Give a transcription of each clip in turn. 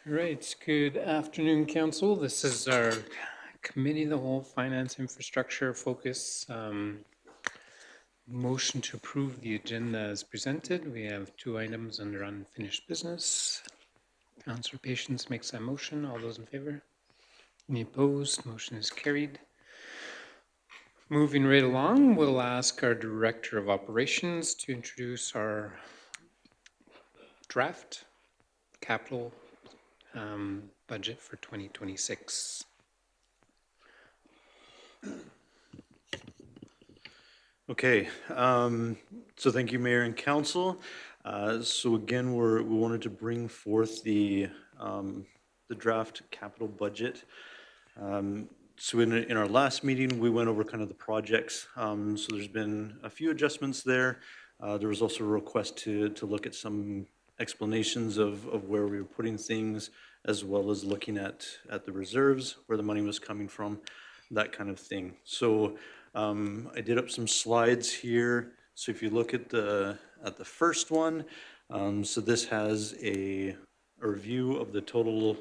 All right, good afternoon, Council. This is our Committee of the Whole Finance Infrastructure Focus motion to approve the agenda as presented. We have two items under unfinished business. Councillor Patience makes that motion. All those in favor? Any opposed? Motion is carried. Moving right along, we'll ask our Director of Operations to introduce our draft capital budget for 2026. Okay, so thank you, Mayor and Council. So again, we wanted to bring forth the draft capital budget. So in our last meeting, we went over kind of the projects. So there's been a few adjustments there. There was also a request to look at some explanations of where we were putting things, as well as looking at the reserves, where the money was coming from, that kind of thing. So I did up some slides here. So if you look at the first one, so this has a review of the total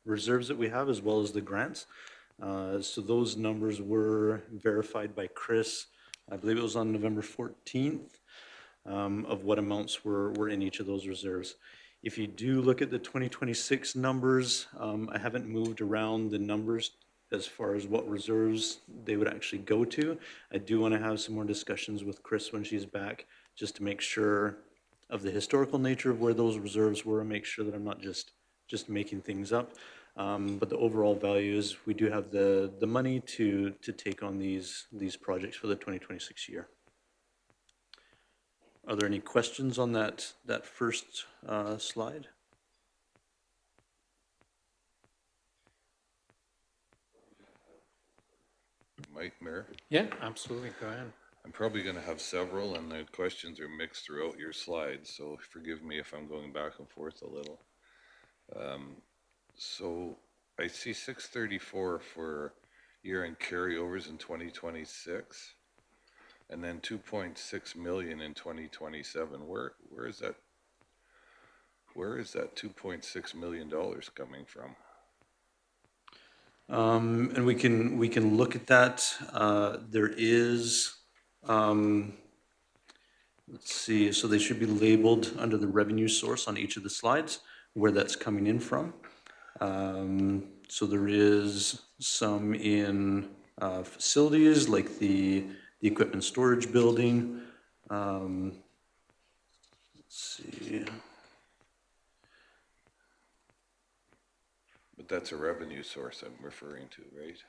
reserves that we have, as well as the grants. So those numbers were verified by Chris, I believe it was on November 14th, of what amounts were in each of those reserves. If you do look at the 2026 numbers, I haven't moved around the numbers as far as what reserves they would actually go to. I do want to have some more discussions with Chris when she's back, just to make sure of the historical nature of where those reserves were and make sure that I'm not just making things up. But the overall value is we do have the money to take on these projects for the 2026 year. Are there any questions on that first slide? Mike, Mayor? Yeah, absolutely. Go ahead. I'm probably going to have several, and the questions are mixed throughout your slides, so forgive me if I'm going back and forth a little. So I see 634 for year-end carryovers in 2026, and then 2.6 million in 2027. Where is that? Where is that 2.6 million dollars coming from? And we can look at that. There is, let's see, so they should be labeled under the revenue source on each of the slides, where that's coming in from. So there is some in facilities, like the equipment storage building. Let's see. But that's a revenue source I'm referring to, right?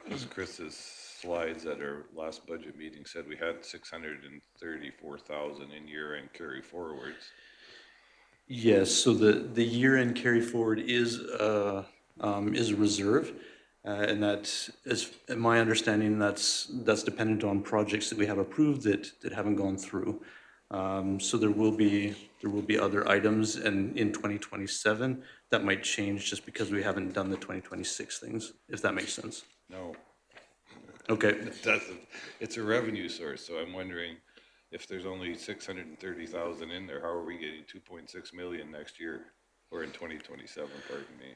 Because Chris's slides at our last budget meeting said we had 634,000 in year-end carry forwards. Yes, so the year-end carry forward is a reserve, and that is, in my understanding, that's dependent on projects that we have approved that haven't gone through. So there will be other items, and in 2027 that might change just because we haven't done the 2026 things, if that makes sense. No, Okay. it doesn't. It's a revenue source, so I'm wondering if there's only 630,000 in there, how are we getting 2.6 million next year, or in 2027, pardon me?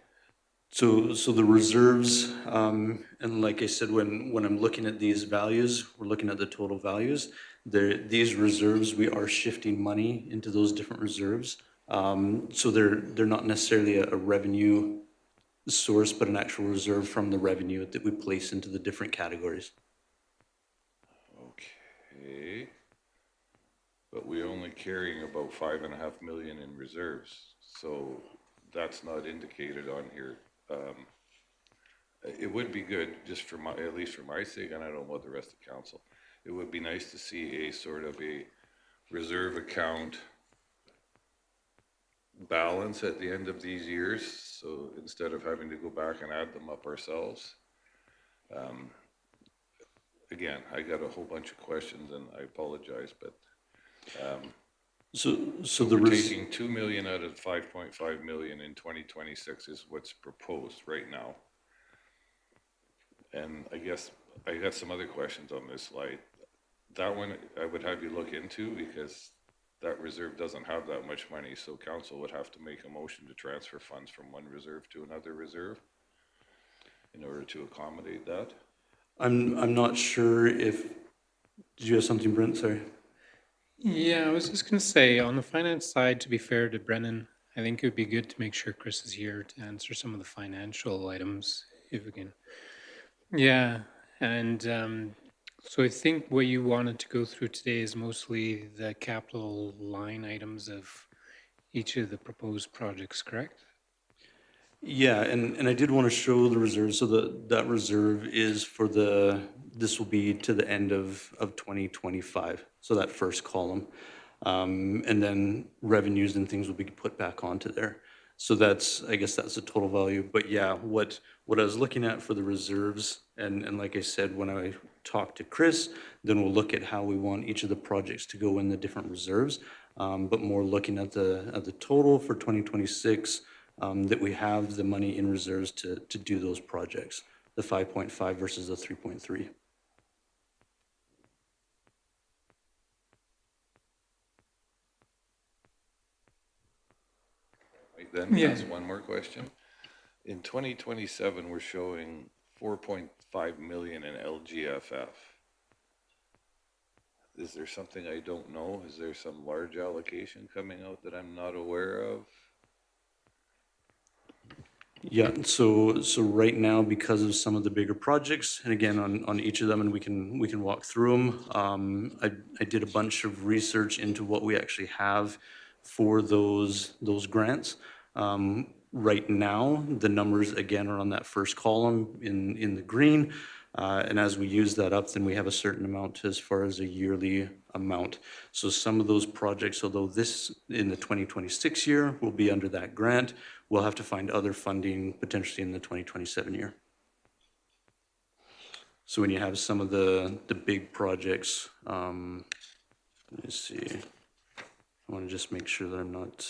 So the reserves, and like I said, when I'm looking at these values, we're looking at the total values. These reserves, we are shifting money into those different reserves. So they're not necessarily a revenue source, but an actual reserve from the revenue that we place into the different categories. Okay. But we're only carrying about 5.5 million in reserves, so that's not indicated on here. It would be good, just for my, at least for my sake, and I don't know about the rest of council, it would be nice to see a sort of a reserve account balance at the end of these years, so instead of having to go back and add them up ourselves. Again, I got a whole bunch of questions, and I apologize, but So we're taking 2 million out of 5.5 million in 2026 is what's proposed right now. And I guess I got some other questions on this slide. That one I would have you look into, because that reserve doesn't have that much money, so council would have to make a motion to transfer funds from one reserve to another reserve in order to accommodate that. I'm not sure if, did you have something, Brent? Sorry. Yeah, I was just gonna say, on the finance side, to be fair to Brennan, I think it would be good to make sure Chris is here to answer some of the financial items, if we can. Yeah, and so I think what you wanted to go through today is mostly the capital line items of each of the proposed projects, correct? Yeah, and I did want to show the reserve, so that reserve is for this will be to the end of 2025, so that first column. And then revenues and things will be put back onto there. So that's, I guess that's the total value, but yeah, what I was looking at for the reserves, and like I said, when I talked to Chris, then we'll look at how we want each of the projects to go in the different reserves. But more looking at the total for 2026, that we have the money in reserves to do those projects, the 5.5 versus the 3.3. Right, then Yeah. ask one more question. In 2027, we're showing 4.5 million in LGFF. Is there something I don't know? Is there some large allocation coming out that I'm not aware of? Yeah, so right now, because of some of the bigger projects, and again, on each of them, and we can walk through them, I did a bunch of research into what we actually have for those grants. Right now, the numbers again are on that first column in the green. And as we use that up, then we have a certain amount as far as a yearly amount. So some of those projects, although this in the 2026 year will be under that grant, we'll have to find other funding potentially in the 2027 year. So when you have some of the big projects, let me see. I want to just make sure that I'm not,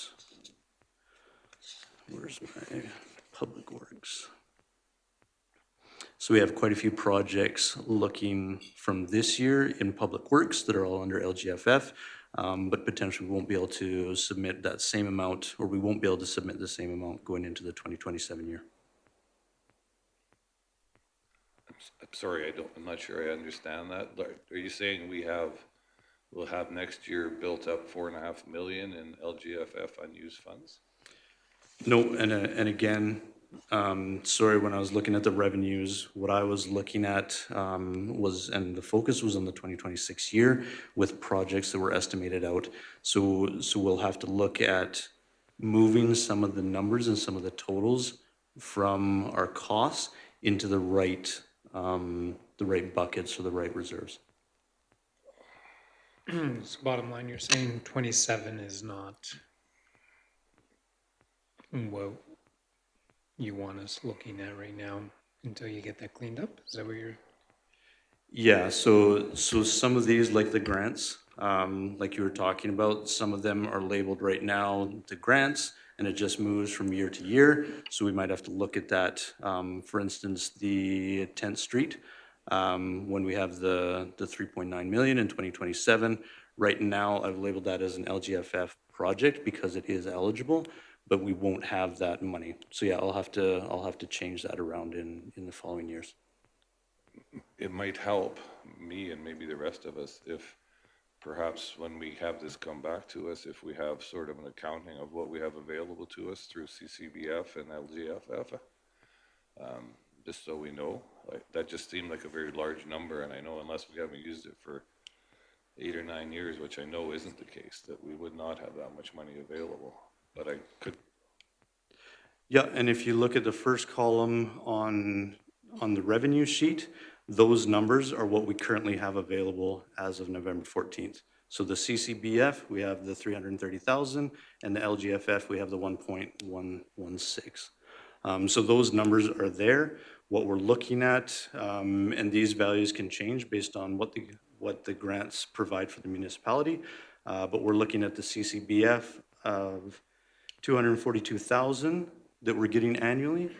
where's my public works? So we have quite a few projects looking from this year in public works that are all under LGFF, but potentially we won't be able to submit that same amount, or we won't be able to submit the same amount going into the 2027 year. I'm sorry, I'm not sure I understand that. Are you saying we'll have next year built up 4.5 million in LGFF unused funds? No, and again, sorry, when I was looking at the revenues, what I was looking at was, and the focus was on the 2026 year with projects that were estimated out. So we'll have to look at moving some of the numbers and some of the totals from our costs into the right buckets or the right reserves. So bottom line, you're saying 27 is not what you want us looking at right now until you get that cleaned up? Is that what you're? Yeah, so some of these, like the grants, like you were talking about, some of them are labeled right now the grants, and it just moves from year to year. So we might have to look at that. For instance, the 10th Street, when we have the 3.9 million in 2027. Right now, I've labeled that as an LGFF project because it is eligible, but we won't have that money. So yeah, I'll have to change that around in the following years. It might help me and maybe the rest of us if perhaps when we have this come back to us, if we have sort of an accounting of what we have available to us through CCBF and LGFF, just so we know. Like, that just seemed like a very large number, and I know unless we haven't used it for 8 or 9 years, which I know isn't the case, that we would not have that much money available. But I could. Yeah, and if you look at the first column on the revenue sheet, those numbers are what we currently have available as of November 14th. So the CCBF, we have the 330,000, and the LGFF, we have the 1.116. So those numbers are there. What we're looking at, and these values can change based on what the grants provide for the municipality, but we're looking at the CCBF of 242,000 that we're getting annually,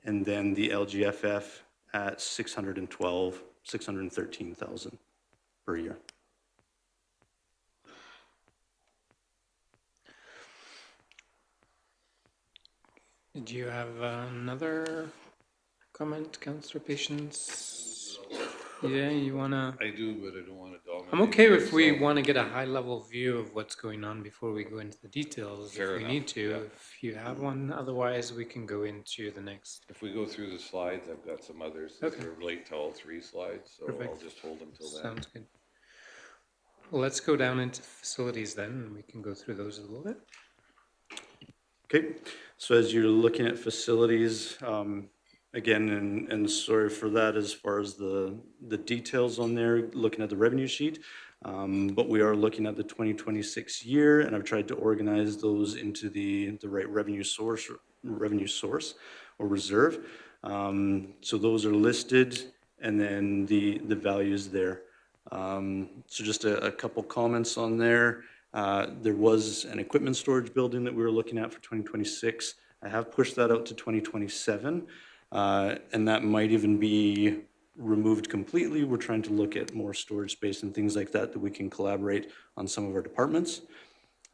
and then the LGFF at 613,000 per year. Did you have another comment, Councillor Patience? Yeah, you wanna? I do, but I don't want to dominate. I'm okay here, if we so- want to get a high-level view of what's going on before we go into the details, if Fair we enough, need to. yeah. If you have one, otherwise we can go into the next. If we go through the slides, I've got some others that Okay. relate to all three slides, so I'll Perfect. just hold them till then. Sounds good. Well, let's go down into facilities then, and we can go through those a little bit. Okay, so as you're looking at facilities, again, and sorry for that as far as the details on there, looking at the revenue sheet. But we are looking at the 2026 year, and I've tried to organize those into the right revenue source or reserve. So those are listed, and then the values there. So just a couple comments on there. There was an equipment storage building that we were looking at for 2026. I have pushed that out to 2027, and that might even be removed completely. We're trying to look at more storage space and things like that we can collaborate on some of our departments.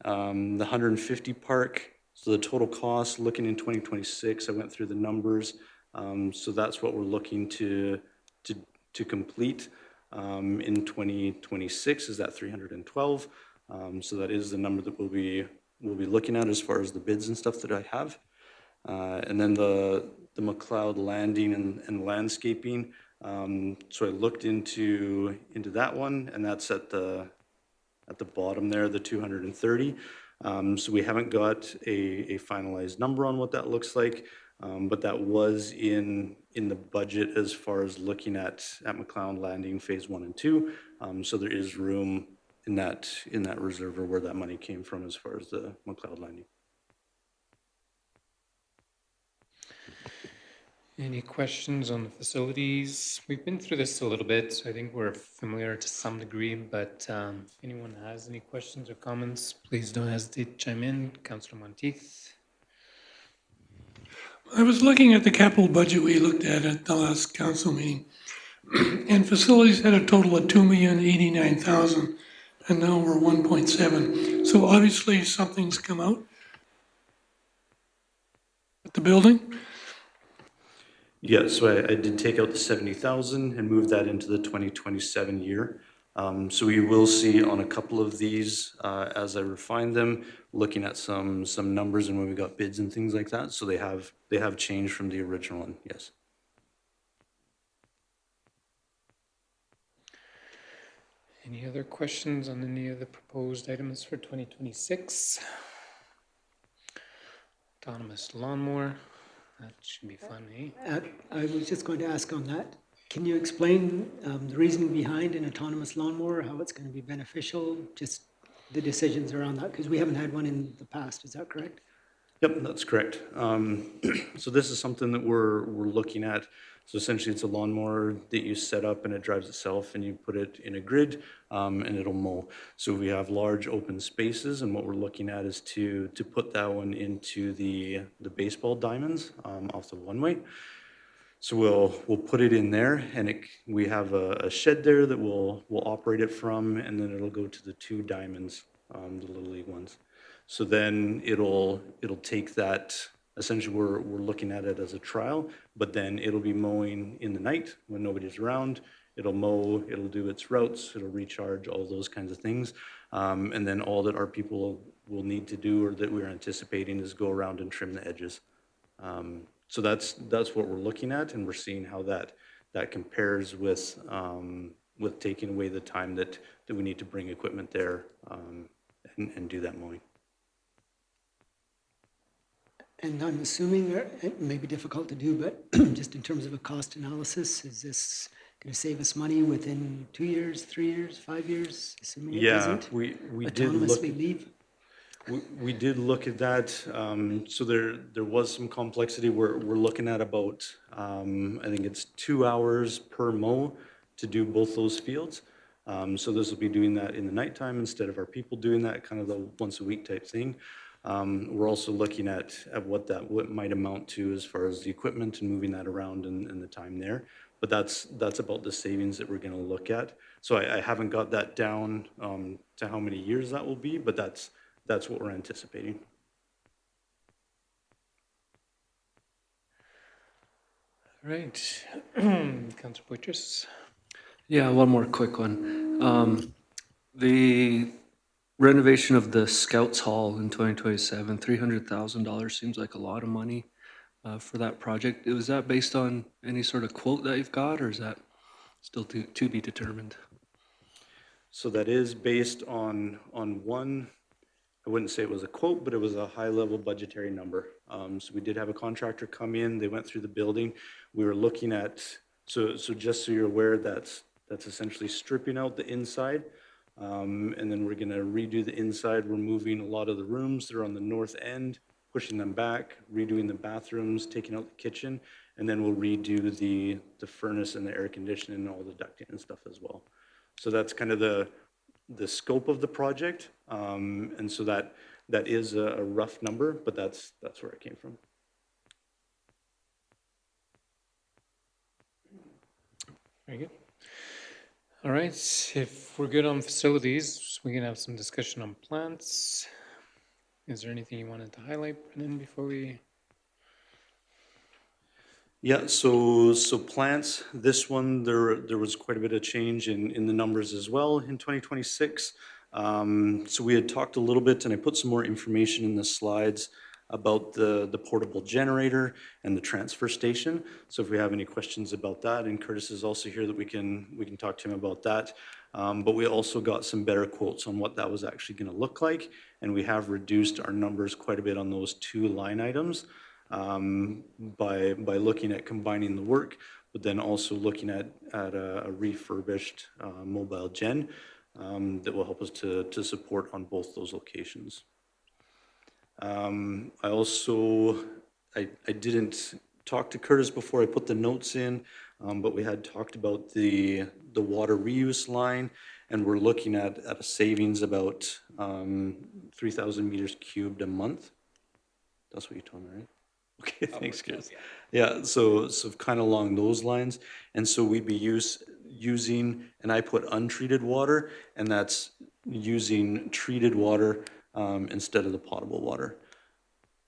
The 150 park, so the total cost, looking in 2026, I went through the numbers. So that's what we're looking to complete in 2026, is that 312. So that is the number that we'll be looking at as far as the bids and stuff that I have. And then the McLeod landing and landscaping. So I looked into that one, and that's at the bottom there, the 230. So we haven't got a finalized number on what that looks like, but that was in the budget as far as looking at McLeod Landing Phase 1 and 2. So there is room in that reserve, or where that money came from as far as the McLeod Landing. Any questions on the facilities? We've been through this a little bit, so I think we're familiar to some degree, but if anyone has any questions or comments, please don't hesitate to chime in. Councillor Monteith. I was looking at the capital budget we looked at the last council meeting, and facilities had a total of 2,089,000, and now we're 1.7. So obviously something's come out at the building. Yeah, so I did take out the 70,000 and move that into the 2027 year. So we will see on a couple of these, as I refine them, looking at some numbers and when we got bids and things like that. So they have changed from the original one, yes. Any other questions on any of the proposed items for 2026? Autonomous lawnmower, that should be fun, eh? I was just going to ask on that. Can you explain the reasoning behind an autonomous lawnmower, how it's going to be beneficial, just the decisions around that? Because we haven't had one in the past, is that correct? Yep, that's correct. So this is something that we're looking at. So essentially, it's a lawnmower that you set up and it drives itself, and you put it in a grid, and it'll mow. So we have large open spaces, and what we're looking at is to put that one into the baseball diamonds off the one-way. So we'll put it in there, and we have a shed there that we'll operate it from, and then it'll go to the two diamonds, the Little League ones. So then it'll take that. Essentially, we're looking at it as a trial, but then it'll be mowing in the night when nobody's around. It'll mow, it'll do its routes, it'll recharge, all those kinds of things. And then all that our people will need to do, or that we're anticipating, is go around and trim the edges. So that's what we're looking at, and we're seeing how that compares with taking away the time that we need to bring equipment there and do that mowing. And I'm assuming, it may be difficult to do, but just in terms of a cost analysis, is this going to save us money within 2 years, 3 years, 5 years, assuming it Yeah, doesn't we did look. autonomously leave? We did look at that. So there was some complexity. We're looking at about, I think it's 2 hours per mow to do both those fields. So this will be doing that in the nighttime instead of our people doing that, kind of the once a week type thing. We're also looking at what might amount to as far as the equipment and moving that around and the time there. But that's about the savings that we're going to look at. So I haven't got that down to how many years that will be, but that's what we're anticipating. All right. Councilor Poitras. Yeah, one more quick one. The renovation of the Scouts Hall in 2027, $300,000 seems like a lot of money for that project. Was that based on any sort of quote that you've got, or is that still to be determined? So that is based on one, I wouldn't say it was a quote, but it was a high-level budgetary number. So we did have a contractor come in, they went through the building. We were looking at, so just so you're aware, that's essentially stripping out the inside. And then we're gonna redo the inside. We're moving a lot of the rooms that are on the north end, pushing them back, redoing the bathrooms, taking out the kitchen, and then we'll redo the furnace and the air conditioning and all the ducting and stuff as well. So that's kind of the scope of the project. And so that is a rough number, but that's where it came from. Very good. All right, if we're good on facilities, we can have some discussion on plants. Is there anything you wanted to highlight, Brennan, before we? Yeah, so plants, this one, there was quite a bit of change in the numbers as well in 2026. So we had talked a little bit, and I put some more information in the slides about the portable generator and the transfer station. So if we have any questions about that, and Curtis is also here, that we can talk to him about that. But we also got some better quotes on what that was actually gonna look like, and we have reduced our numbers quite a bit on those two line items by looking at combining the work, but then also looking at a refurbished mobile gen that will help us to support on both those locations. I also, I didn't talk to Curtis before I put the notes in, but we had talked about the water reuse line, and we're looking at a savings about 3,000 meters cubed a month. That's what you told me, right? Okay, thanks, Chris. Yeah, so kind of along those lines. And so we'd be using, and I put untreated water, and that's using treated water instead of the potable water.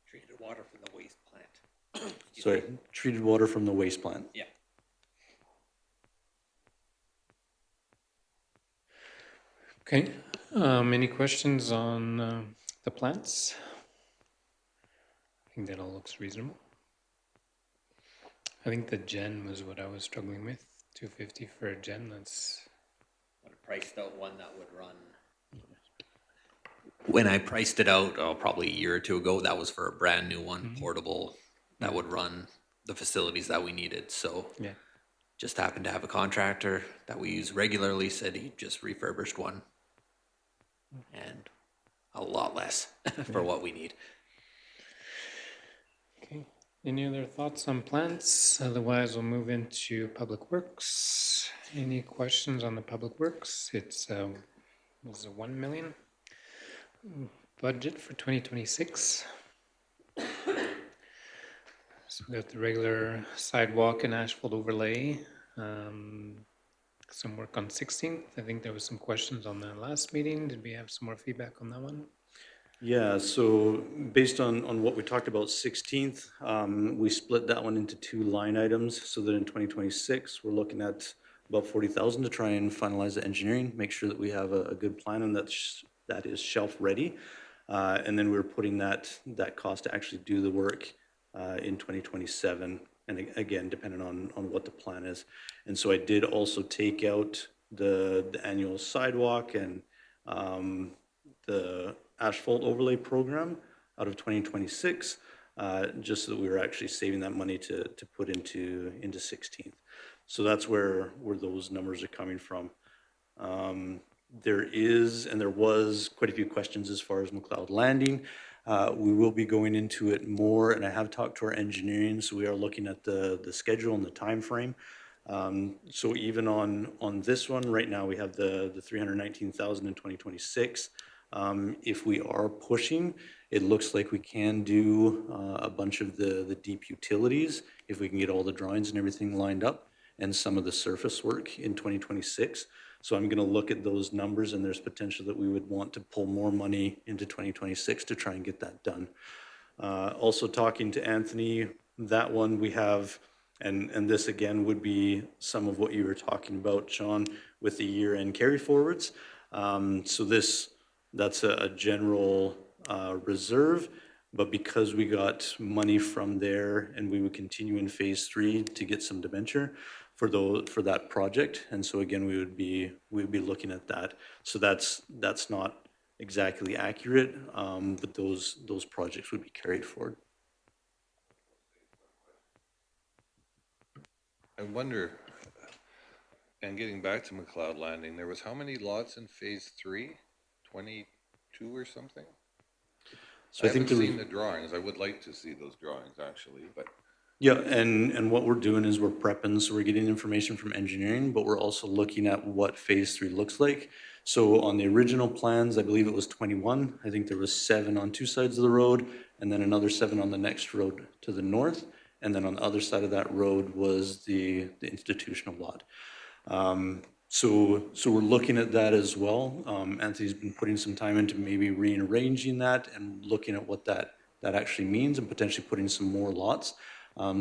Treated water from the waste plant. Sorry, treated water from the waste plant. Yeah. Okay, any questions on the plants? I think that all looks reasonable. I think the gen was what I was struggling with, 250 for a gen, that's, When I priced out one that would run. When I priced it out, probably a year or two ago, that was for a brand new one, portable, that would run the facilities that we needed. So yeah. just happened to have a contractor that we use regularly, said he just refurbished one. And a lot less for what we need. Okay, any other thoughts on plants? Otherwise, we'll move into Public Works. Any questions on the Public Works? It's, was it 1 million budget for 2026? So we got the regular sidewalk and asphalt overlay. Some work on 16th. I think there was some questions on the last meeting. Did we have some more feedback on that one? Yeah, so based on what we talked about 16th, we split that one into two line items, so that in 2026, we're looking at about 40,000 to try and finalize the engineering, make sure that we have a good plan and that is shelf ready. And then we're putting that cost to actually do the work in 2027, and again, depending on what the plan is. And so I did also take out the annual sidewalk and the asphalt overlay program out of 2026, just so that we were actually saving that money to put into 16th. So that's where those numbers are coming from. There is, and there was quite a few questions as far as McLeod Landing. We will be going into it more, and I have talked to our engineering, so we are looking at the schedule and the time frame. So even on this one, right now, we have the 319,000 in 2026. If we are pushing, it looks like we can do a bunch of the deep utilities, if we can get all the drawings and everything lined up, and some of the surface work in 2026. So I'm gonna look at those numbers, and there's potential that we would want to pull more money into 2026 to try and get that done. Also talking to Anthony, that one we have And this again would be some of what you were talking about, Sean, with the year-end carry forwards. So that's a general reserve, but because we got money from there and we would continue in phase 3 to get some debenture for that project. And so again, we would be looking at that. So that's not exactly accurate, but those projects would be carried forward. I wonder, and getting back to McLeod Landing, there was how many lots in phase 3? 22 or something? So I I think haven't there seen was, the drawings. I would like to see those drawings actually, but yeah, and what we're doing is we're prepping, so we're getting information from engineering, but we're also looking at what phase 3 looks like. So on the original plans, I believe it was 21. I think there was 7 on 2 sides of the road, and then another 7 on the next road to the north. And then on the other side of that road was the institutional lot. So we're looking at that as well. Anthony's been putting some time into maybe rearranging that and looking at what that actually means and potentially putting some more lots,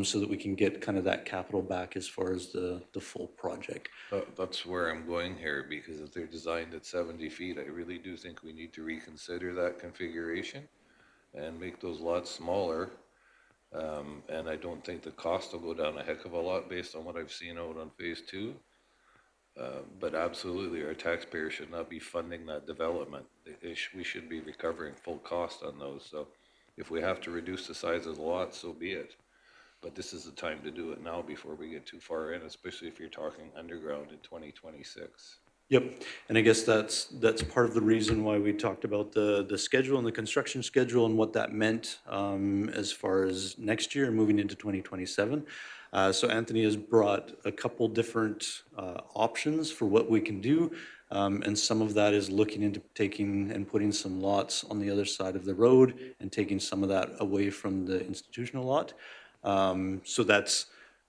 so that we can get kind of that capital back as far as the full project. that's where I'm going here, because if they're designed at 70 feet, I really do think we need to reconsider that configuration and make those lots smaller. And I don't think the cost will go down a heck of a lot based on what I've seen out on phase 2. But absolutely, our taxpayers should not be funding that development. We should be recovering full cost on those. So if we have to reduce the size of the lot, so be it. But this is the time to do it now before we get too far in, especially if you're talking underground in 2026. Yep, and I guess that's part of the reason why we talked about the schedule and the construction schedule and what that meant, as far as next year and moving into 2027. So Anthony has brought a couple different options for what we can do, and some of that is looking into taking and putting some lots on the other side of the road and taking some of that away from the institutional lot. So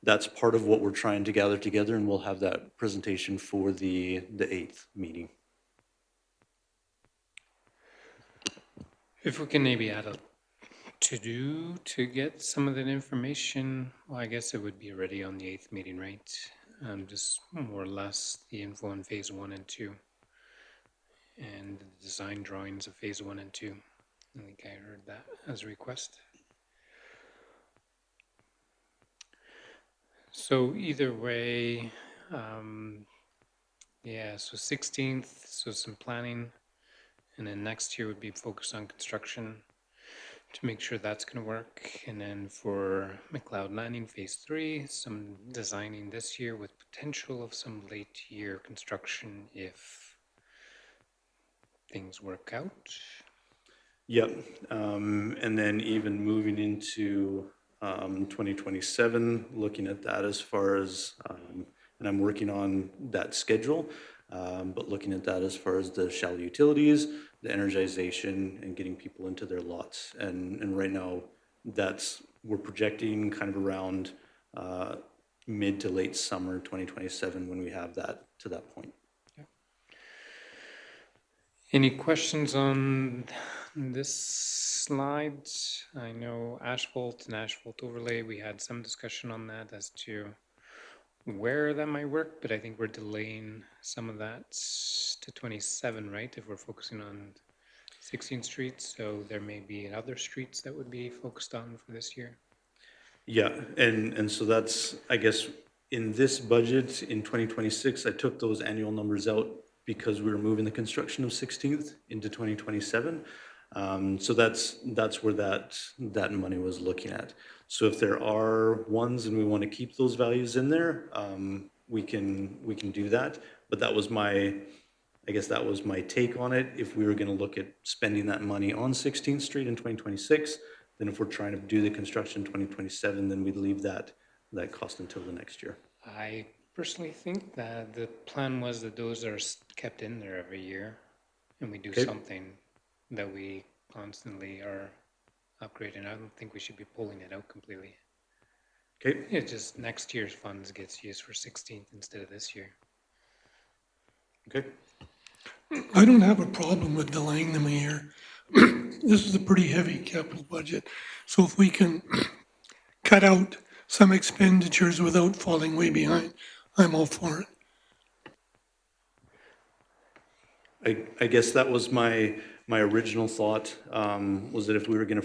that's part of what we're trying to gather together, and we'll have that presentation for the 8th meeting. If we can maybe add a to-do to get some of that information, well, I guess it would be ready on the 8th meeting, right? Just more or less the info on phase 1 and 2 and the design drawings of phase 1 and 2. I think I heard that as a request. So either way, yeah, so 16th, so some planning, and then next year would be focused on construction to make sure that's going to work. And then for McLeod Landing Phase 3, some designing this year with potential of some late year construction if things work out. Yep, and then even moving into 2027, looking at that as far as, and I'm working on that schedule, but looking at that as far as the shallow utilities, the energization, and getting people into their lots. And right now, we're projecting kind of around mid to late summer 2027 when we have that to that point. Any questions on this slide? I know asphalt and asphalt overlay, we had some discussion on that as to where that might work, but I think we're delaying some of that to 27, right? If we're focusing on 16th Street, so there may be other streets that would be focused on for this year. Yeah, and so that's, I guess, in this budget in 2026, I took those annual numbers out because we were moving the construction of 16th into 2027. So that's where that money was looking at. So if there are ones and we want to keep those values in there, we can do that. But that was I guess that was my take on it. If we were going to look at spending that money on 16th Street in 2026, then if we're trying to do the construction in 2027, then we'd leave that cost until the next year. I personally think that the plan was that those are kept in there every year, and we do Okay. something that we constantly are upgrading. I don't think we should be pulling it out completely. Okay, It just next year's funds gets used for 16th instead of this year. okay. I don't have a problem with delaying them a year. This is a pretty heavy capital budget. So if we can cut out some expenditures without falling way behind, I'm all for it. I guess that was my original thought, was that if we were gonna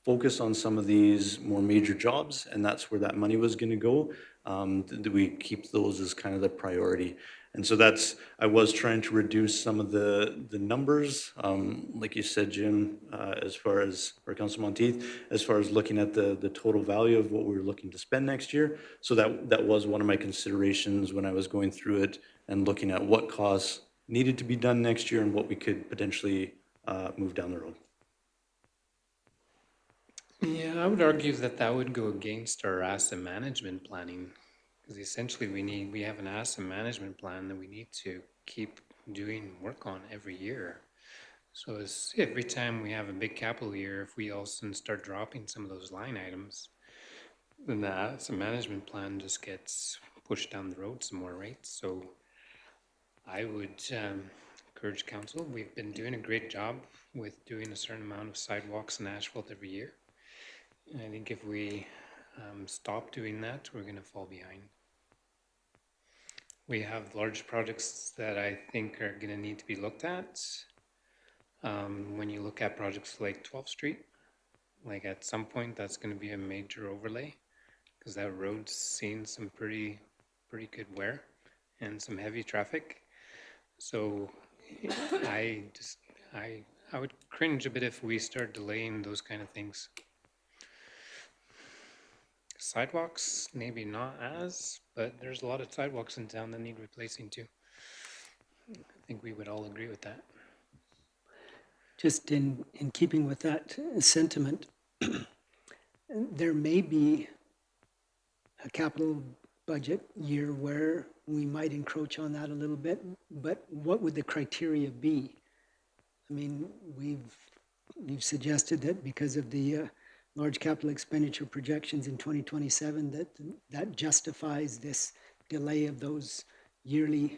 focus on some of these more major jobs, and that's where that money was gonna go, do we keep those as kind of the priority? And so that's, I was trying to reduce some of the numbers, like you said, Jim, as far as, or Councilor Monteith, as far as looking at the total value of what we were looking to spend next year. So that was one of my considerations when I was going through it and looking at what costs needed to be done next year and what we could potentially move down the road. Yeah, I would argue that that would go against our asset management planning. Because essentially we have an asset management plan that we need to keep doing work on every year. So it's, every time we have a big capital year, if we also start dropping some of those line items, then the asset management plan just gets pushed down the road some more, right? So I would encourage council. We've been doing a great job with doing a certain amount of sidewalks and asphalt every year. And I think if we stop doing that, we're going to fall behind. We have large projects that I think are going to need to be looked at. When you look at projects like 12th Street, like at some point that's going to be a major overlay because that road's seen some pretty good wear and some heavy traffic. So I just I would cringe a bit if we start delaying those kind of things. Sidewalks, maybe not as, but there's a lot of sidewalks in town that need replacing too. I think we would all agree with that. Just in keeping with that sentiment, there may be a capital budget year where we might encroach on that a little bit, but what would the criteria be? I mean, you've suggested that because of the large capital expenditure projections in 2027, that justifies this delay of those yearly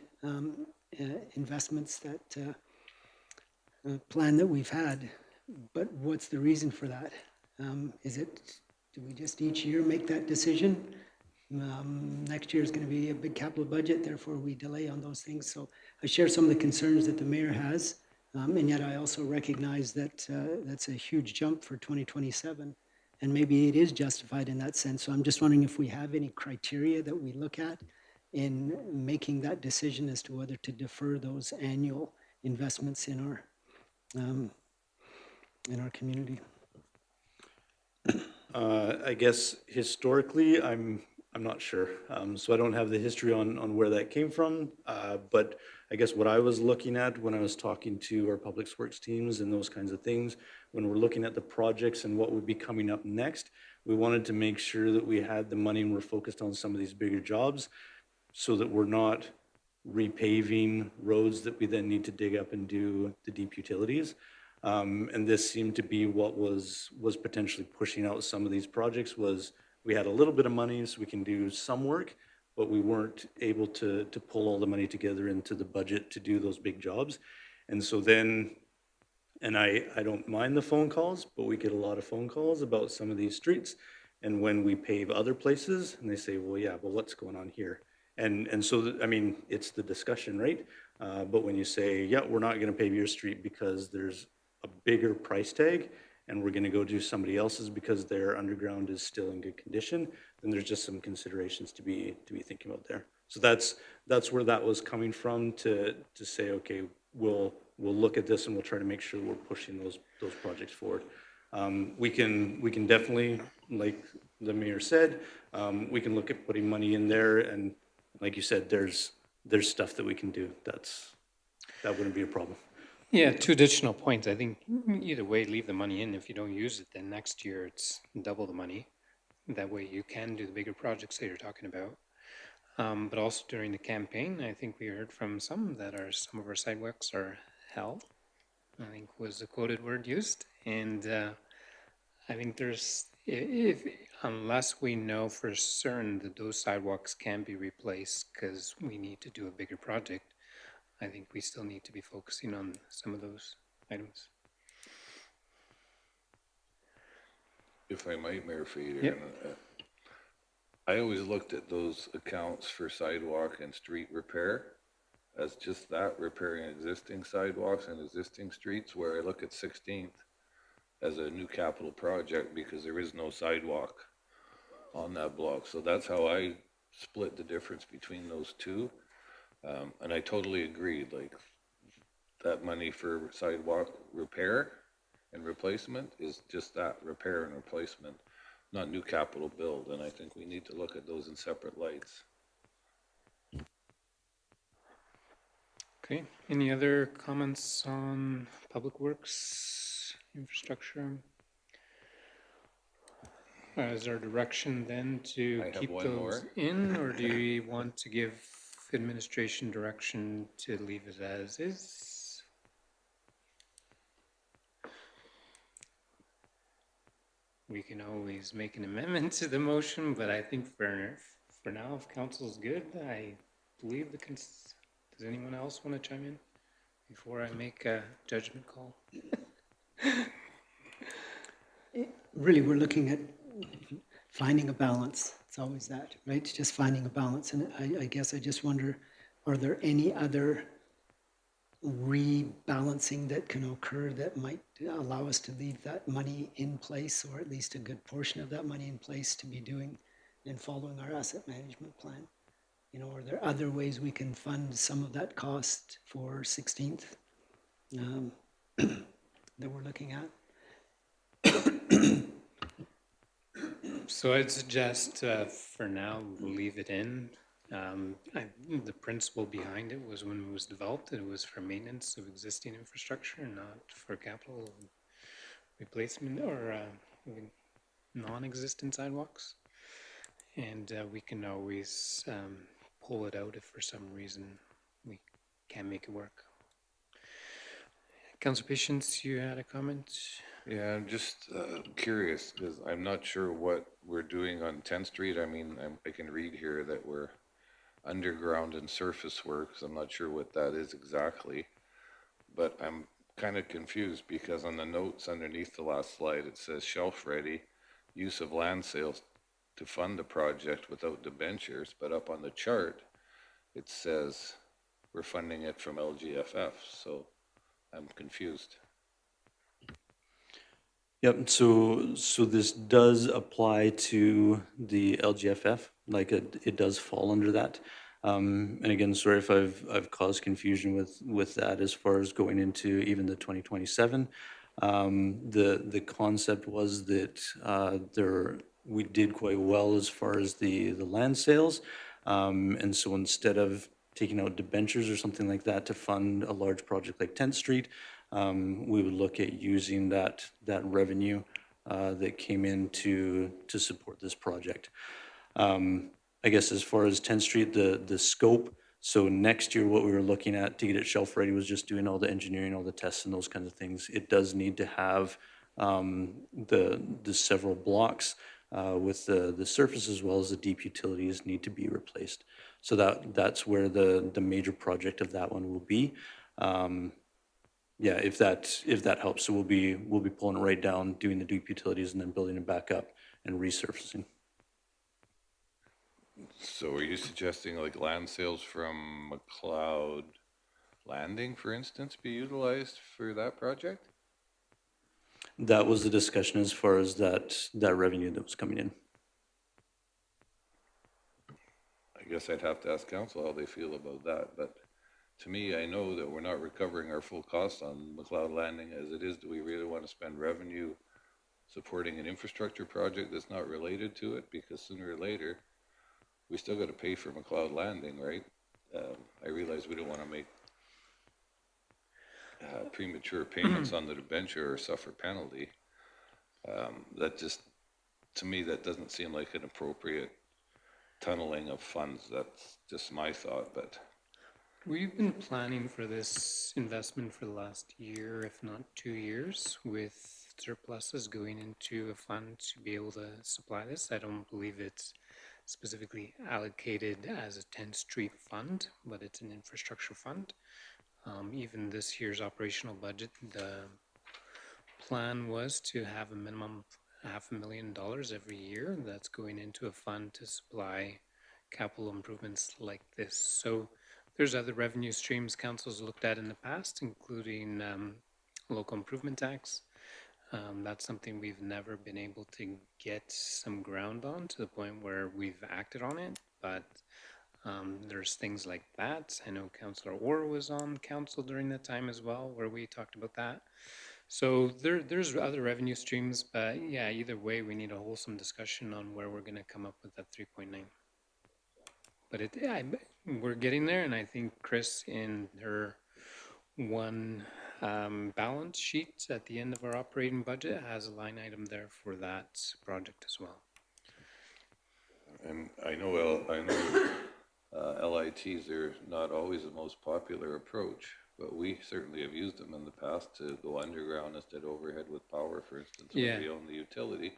investments that plan that we've had. But what's the reason for that? Do we just each year make that decision? Next year is going to be a big capital budget, therefore we delay on those things. So I share some of the concerns that the mayor has, and yet I also recognize that that's a huge jump for 2027, and maybe it is justified in that sense. So I'm just wondering if we have any criteria that we look at in making that decision as to whether to defer those annual investments in our community. I guess historically, I'm not sure. So I don't have the history on where that came from. But I guess what I was looking at when I was talking to our public works teams and those kinds of things, when we're looking at the projects and what would be coming up next, we wanted to make sure that we had the money and we're focused on some of these bigger jobs so that we're not repaving roads that we then need to dig up and do the deep utilities. And this seemed to be what was potentially pushing out some of these projects. Was we had a little bit of money so we can do some work, but we weren't able to pull all the money together into the budget to do those big jobs. And so then, and I don't mind the phone calls, but we get a lot of phone calls about some of these streets. And when we pave other places, and they say, well, yeah, well, what's going on here? And so, I mean, it's the discussion, right? But when you say, yeah, we're not going to pave your street because there's a bigger price tag, and we're going to go do somebody else's because their underground is still in good condition, then there's just some considerations to be thinking about there. So that's where that was coming from, to say, okay, we'll look at this and we'll try to make sure we're pushing those projects forward. We can definitely, like the mayor said, we can look at putting money in there, and like you said, there's stuff that we can do. That wouldn't be a problem. Yeah, two additional points. I think either way, leave the money in. If you don't use it, then next year it's double the money. That way you can do the bigger projects that you're talking about. But also during the campaign, I think we heard from some that some of our sidewalks are hell, I think was the quoted word used. And I think unless we know for certain that those sidewalks can be replaced because we need to do a bigger project, I think we still need to be focusing on some of those items. If I might, Mayor Fader, Yep. I always looked at those accounts for sidewalk and street repair as just that, repairing existing sidewalks and existing streets, where I look at 16th as a new capital project because there is no sidewalk on that block. So that's how I split the difference between those two. And I totally agreed, like that money for sidewalk repair and replacement is just that, repair and replacement, not new capital build. And I think we need to look at those in separate lights. Okay, any other comments on public works, infrastructure? Is our direction then to I have keep one those more. in, or do we want to give administration direction to leave it as is? We can always make an amendment to the motion, but I think for now, if council's good, I believe does anyone else want to chime in before I make a judgment call? Really, we're looking at finding a balance. It's always that, right? It's just finding a balance. And I guess I just wonder, are there any other rebalancing that can occur that might allow us to leave that money in place, or at least a good portion of that money in place to be doing and following our asset management plan? You know, are there other ways we can fund some of that cost for 16th that we're looking at? So I'd suggest for now, leave it in. The principle behind it was when it was developed, it was for maintenance of existing infrastructure, not for capital replacement or non-existent sidewalks. And we can always pull it out if for some reason we can't make it work. Councilor Patience, you had a comment? Yeah, I'm just curious because I'm not sure what we're doing on 10th Street. I mean, I can read here that we're underground and surface works. I'm not sure what that is exactly, but I'm kind of confused because on the notes underneath the last slide, it says shelf ready, use of land sales to fund the project without debentures, but up on the chart, it says we're funding it from LGFF, so I'm confused. Yep, so this does apply to the LGFF, like it does fall under that. And again, sorry if I've caused confusion with that as far as going into even the 2027. The concept was that we did quite well as far as the land sales. And so instead of taking out debentures or something like that to fund a large project like 10th Street, we would look at using that revenue that came in to support this project. I guess as far as 10th Street, the scope, so next year, what we were looking at to get it shelf ready was just doing all the engineering, all the tests and those kinds of things. It does need to have the several blocks with the surface as well as the deep utilities need to be replaced. So that's where the major project of that one will be. Yeah, if that helps, so we'll be pulling it right down, doing the deep utilities, and then building it back up and resurfacing. So are you suggesting like land sales from McLeod Landing, for instance, be utilized for that project? That was the discussion as far as that revenue that was coming in. I guess I'd have to ask council how they feel about that, but to me, I know that we're not recovering our full cost on McLeod Landing as it is. Do we really want to spend revenue supporting an infrastructure project that's not related to it? Because sooner or later, we still got to pay for McLeod Landing, right? I realize we don't want to make premature payments on the debenture or suffer penalty. That just, to me, that doesn't seem like an appropriate tunneling of funds. That's just my thought, but We've been planning for this investment for the last year, if not 2 years, with surpluses going into a fund to be able to supply this. I don't believe it's specifically allocated as a 10th Street fund, but it's an infrastructure fund. Even this year's operational budget, the plan was to have a minimum $500,000 every year that's going into a fund to supply capital improvements like this. So there's other revenue streams council's looked at in the past, including local improvement tax. That's something we've never been able to get some ground on to the point where we've acted on it, but there's things like that. I know Councillor Orr was on council during that time as well, where we talked about that. So there's other revenue streams, but yeah, either way, we need a wholesome discussion on where we're going to come up with that 3.9. But we're getting there, and I think Chris, in her one balance sheet at the end of our operating budget, has a line item there for that project as well. And I know LITs are not always the most popular approach, but we certainly have used them in the past to go underground instead of overhead with power, for instance, when we own the utility.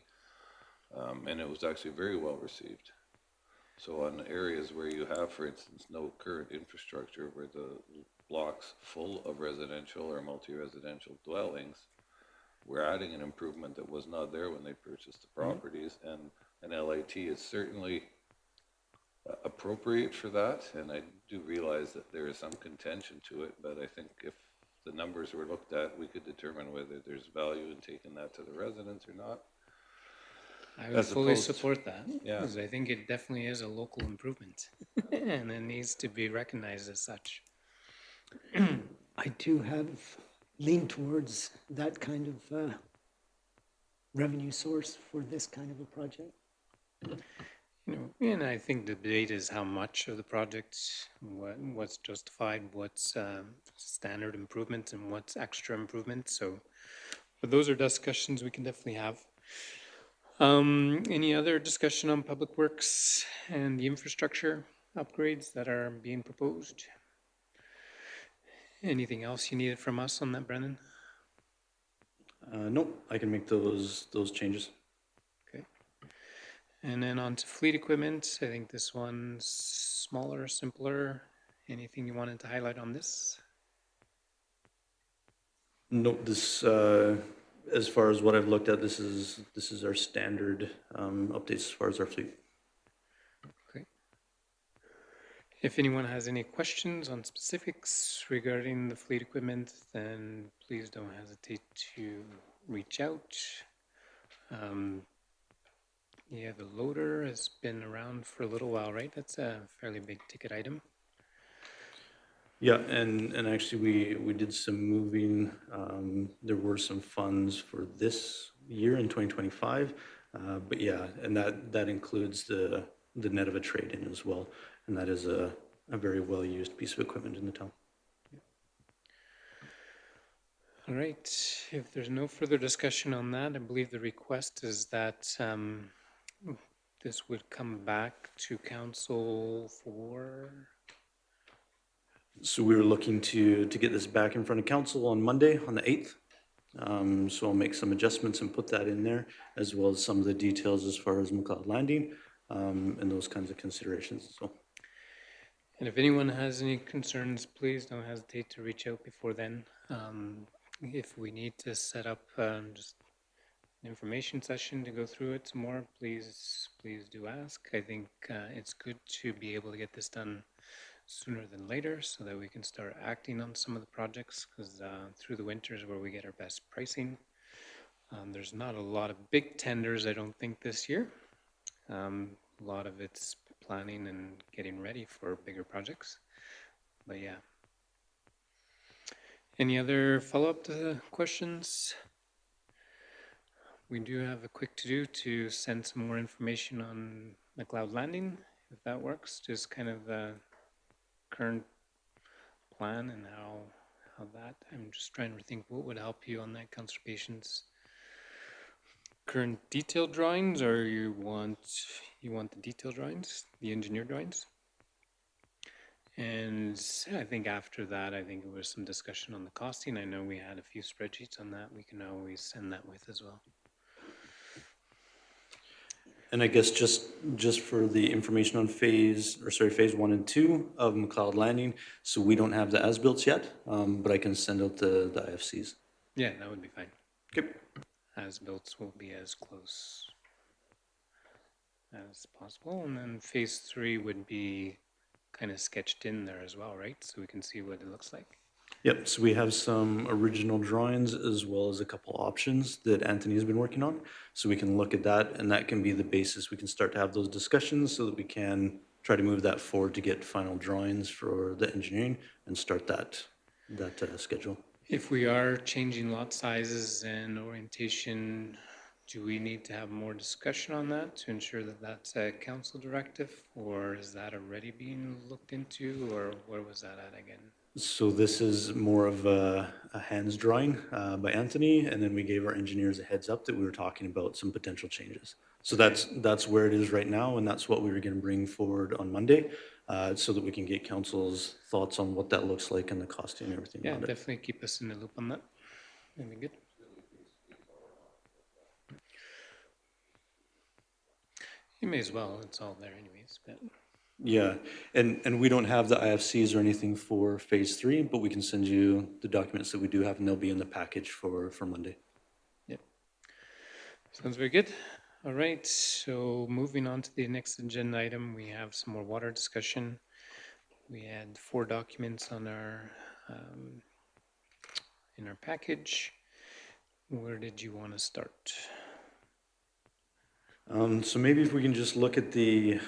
And it was actually very well received. So on areas where you have, for instance, no current infrastructure, where the blocks full of residential or multi-residential dwellings, we're adding an improvement that was not there when they purchased the properties, and an LIT is certainly appropriate for that, and I do realize that there is some contention to it, but I think if the numbers were looked at, we could determine whether there's value in taking that to the residents or not. I would fully support that, because I think it definitely is a local improvement, and it needs to be recognized as such. I do have leaned towards that kind of revenue source for this kind of a project. And I think the debate is how much of the project, what's justified, what's standard improvement, and what's extra improvement. So, but those are discussions we can definitely have. Any other discussion on public works and the infrastructure upgrades that are being proposed? Anything else you needed from us on that, Brendan? Nope, I can make those changes. Okay. And then on to fleet equipment. I think this one's smaller, simpler. Anything you wanted to highlight on this? Nope, this, as far as what I've looked at, this is our standard updates as far as our fleet. Okay. If anyone has any questions on specifics regarding the fleet equipment, then please don't hesitate to reach out. Yeah, the loader has been around for a little while, right? That's a fairly big ticket item. Yeah, and actually we did some moving. There were some funds for this year in 2025, but yeah, and that includes the net of a trade-in as well, and that is a very well-used piece of equipment in the town. All right, if there's no further discussion on that, I believe the request is that this would come back to council for... So we were looking to get this back in front of council on Monday, on the 8th. So I'll make some adjustments and put that in there, as well as some of the details as far as McLeod Landing, and those kinds of considerations. So. And if anyone has any concerns, please don't hesitate to reach out before then. If we need to set up just an information session to go through it some more, please do ask. I think it's good to be able to get this done sooner than later so that we can start acting on some of the projects, because through the winter is where we get our best pricing. There's not a lot of big tenders, I don't think, this year. A lot of it's planning and getting ready for bigger projects. But yeah. Any other follow-up questions? We do have a quick to-do to send some more information on McLeod Landing, if that works. Just kind of the current plan and how that, I'm just trying to think what would help you on that, Councillor Patience. Current detailed drawings, or you want the detailed drawings, the engineer drawings? And I think after that, I think there was some discussion on the costing. I know we had a few spreadsheets on that. We can always send that with as well. And I guess just for the information on phase 1 and 2 of McLeod Landing, so we don't have the as-built yet, but I can send out the IFCs. Yeah, that would be fine. Okay. as-built will be as close as possible. And then phase 3 would be kind of sketched in there as well, right? So we can see what it looks like. Yep, so we have some original drawings as well as a couple options that Anthony's been working on. So we can look at that, and that can be the basis. We can start to have those discussions so that we can try to move that forward to get final drawings for the engineering and start that schedule. If we are changing lot sizes and orientation, do we need to have more discussion on that to ensure that that's a council directive? Or is that already being looked into, or where was that at again? So this is more of a hands drawing by Anthony, and then we gave our engineers a heads up that we were talking about some potential changes. So that's where it is right now, and that's what we were going to bring forward on Monday, so that we can get council's thoughts on what that looks like and the costing and everything Yeah, around it. definitely keep us in the loop on that. That'd be good. You may as well, it's all there anyways, but Yeah, and we don't have the IFCs or anything for phase 3, but we can send you the documents that we do have, and they'll be in the package for Monday. yep. Sounds very good. All right, so moving on to the next agenda item, we have some more water discussion. We had 4 documents on our in our package. Where did you want to start? So maybe if we can just look at the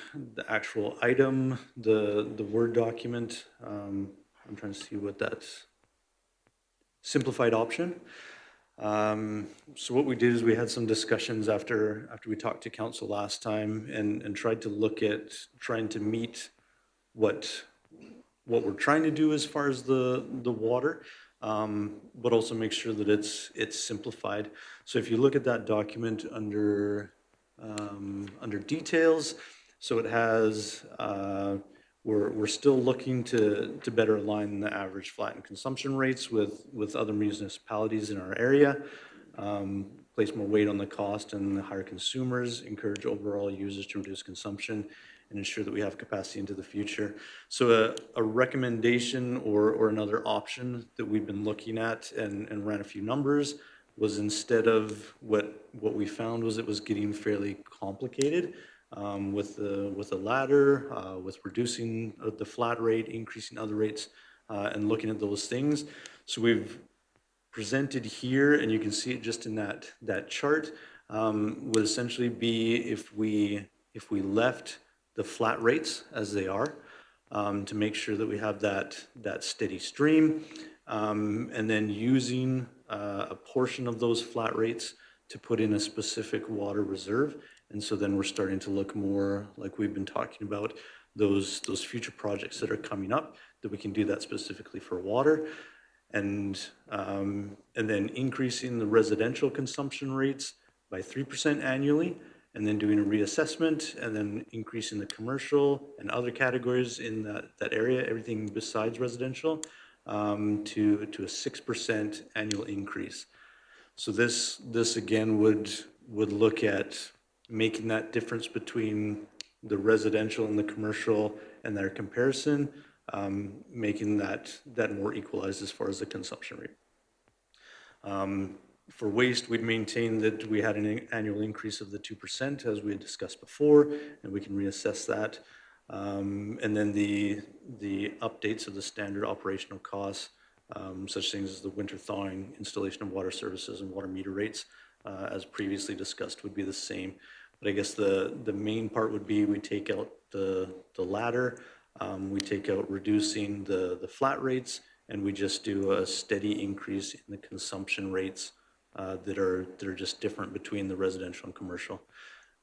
actual item, the Word document. I'm trying to see what that's simplified option. So what we did is we had some discussions after we talked to council last time and tried to look at trying to meet what we're trying to do as far as the water, but also make sure that it's simplified. So if you look at that document under details, so it has, we're still looking to better align the average flattened consumption rates with other municipalities in our area, place more weight on the cost and the higher consumers, encourage overall users to reduce consumption, and ensure that we have capacity into the future. So a recommendation or another option that we've been looking at and ran a few numbers was, instead of what we found was it was getting fairly complicated with the ladder, with reducing the flat rate, increasing other rates, and looking at those things. So we've presented here, and you can see it just in that chart, would essentially be if we left the flat rates as they are, to make sure that we have that steady stream, and then using a portion of those flat rates to put in a specific water reserve. And so then we're starting to look more like we've been talking about those future projects that are coming up, that we can do that specifically for water. And then increasing the residential consumption rates by 3% annually, and then doing a reassessment, and then increasing the commercial and other categories in that area, everything besides residential, to a 6% annual increase. So this again would look at making that difference between the residential and the commercial and their comparison, making that more equalized as far as the consumption rate. For waste, we'd maintain that we had an annual increase of the 2%, as we had discussed before, and we can reassess that. And then the updates of the standard operational costs, such things as the winter thawing, installation of water services, and water meter rates, as previously discussed, would be the same. But I guess the main part would be we take out the ladder, we take out reducing the flat rates, and we just do a steady increase in the consumption rates that are just different between the residential and commercial.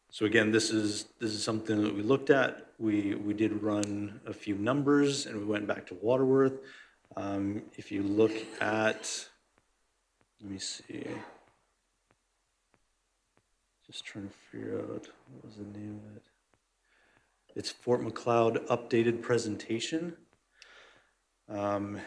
So again, this is something that we looked at. We did run a few numbers, and we went back to Waterworth. If you look at, let me see, just trying to figure out what was the name of it. It's Fort McLeod updated presentation. And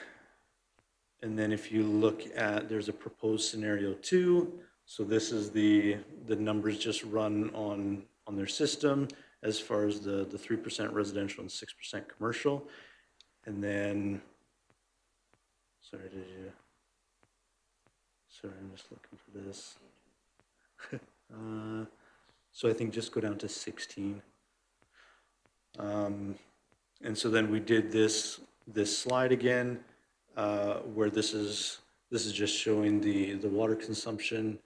then if you look at, there's a proposed scenario 2. So this is the numbers just run on their system as far as the 3% residential and 6% commercial. And then, sorry, I'm just looking for this. So I think just go down to 16. And so then we did this slide again, where this is just showing the water consumption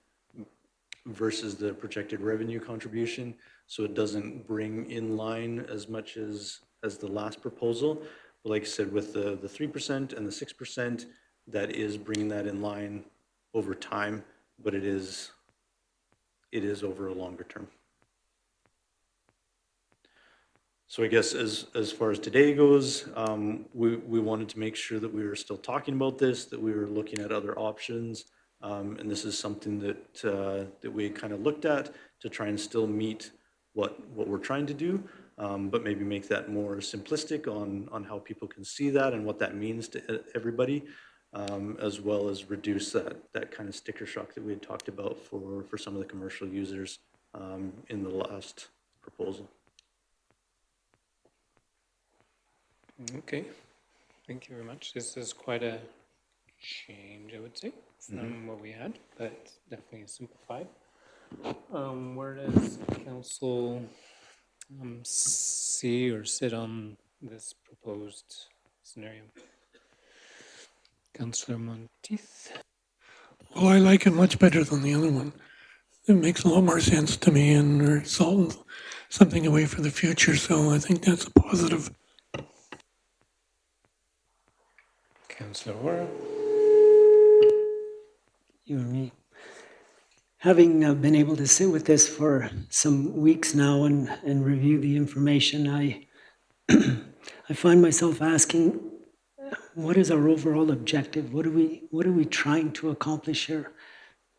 versus the projected revenue contribution. So it doesn't bring in line as much as the last proposal. But like I said, with the 3% and the 6%, that is bringing that in line over time, but it is over a longer term. So I guess as far as today goes, we wanted to make sure that we were still talking about this, that we were looking at other options. And this is something that we kind of looked at to try and still meet what we're trying to do, but maybe make that more simplistic on how people can see that and what that means to everybody, as well as reduce that kind of sticker shock that we had talked about for some of the commercial users in the last proposal. Okay, thank you very much. This is quite a change, I would say, from what we had, but definitely simplified. Where does council see or sit on this proposed scenario? Councillor Monteith? Well, I like it much better than the other one. It makes a lot more sense to me, and we're solving something away for the future, so I think that's a positive. Councillor Ora? You and me. Having been able to sit with this for some weeks now and review the information, I find myself asking, what is our overall objective? What are we trying to accomplish here?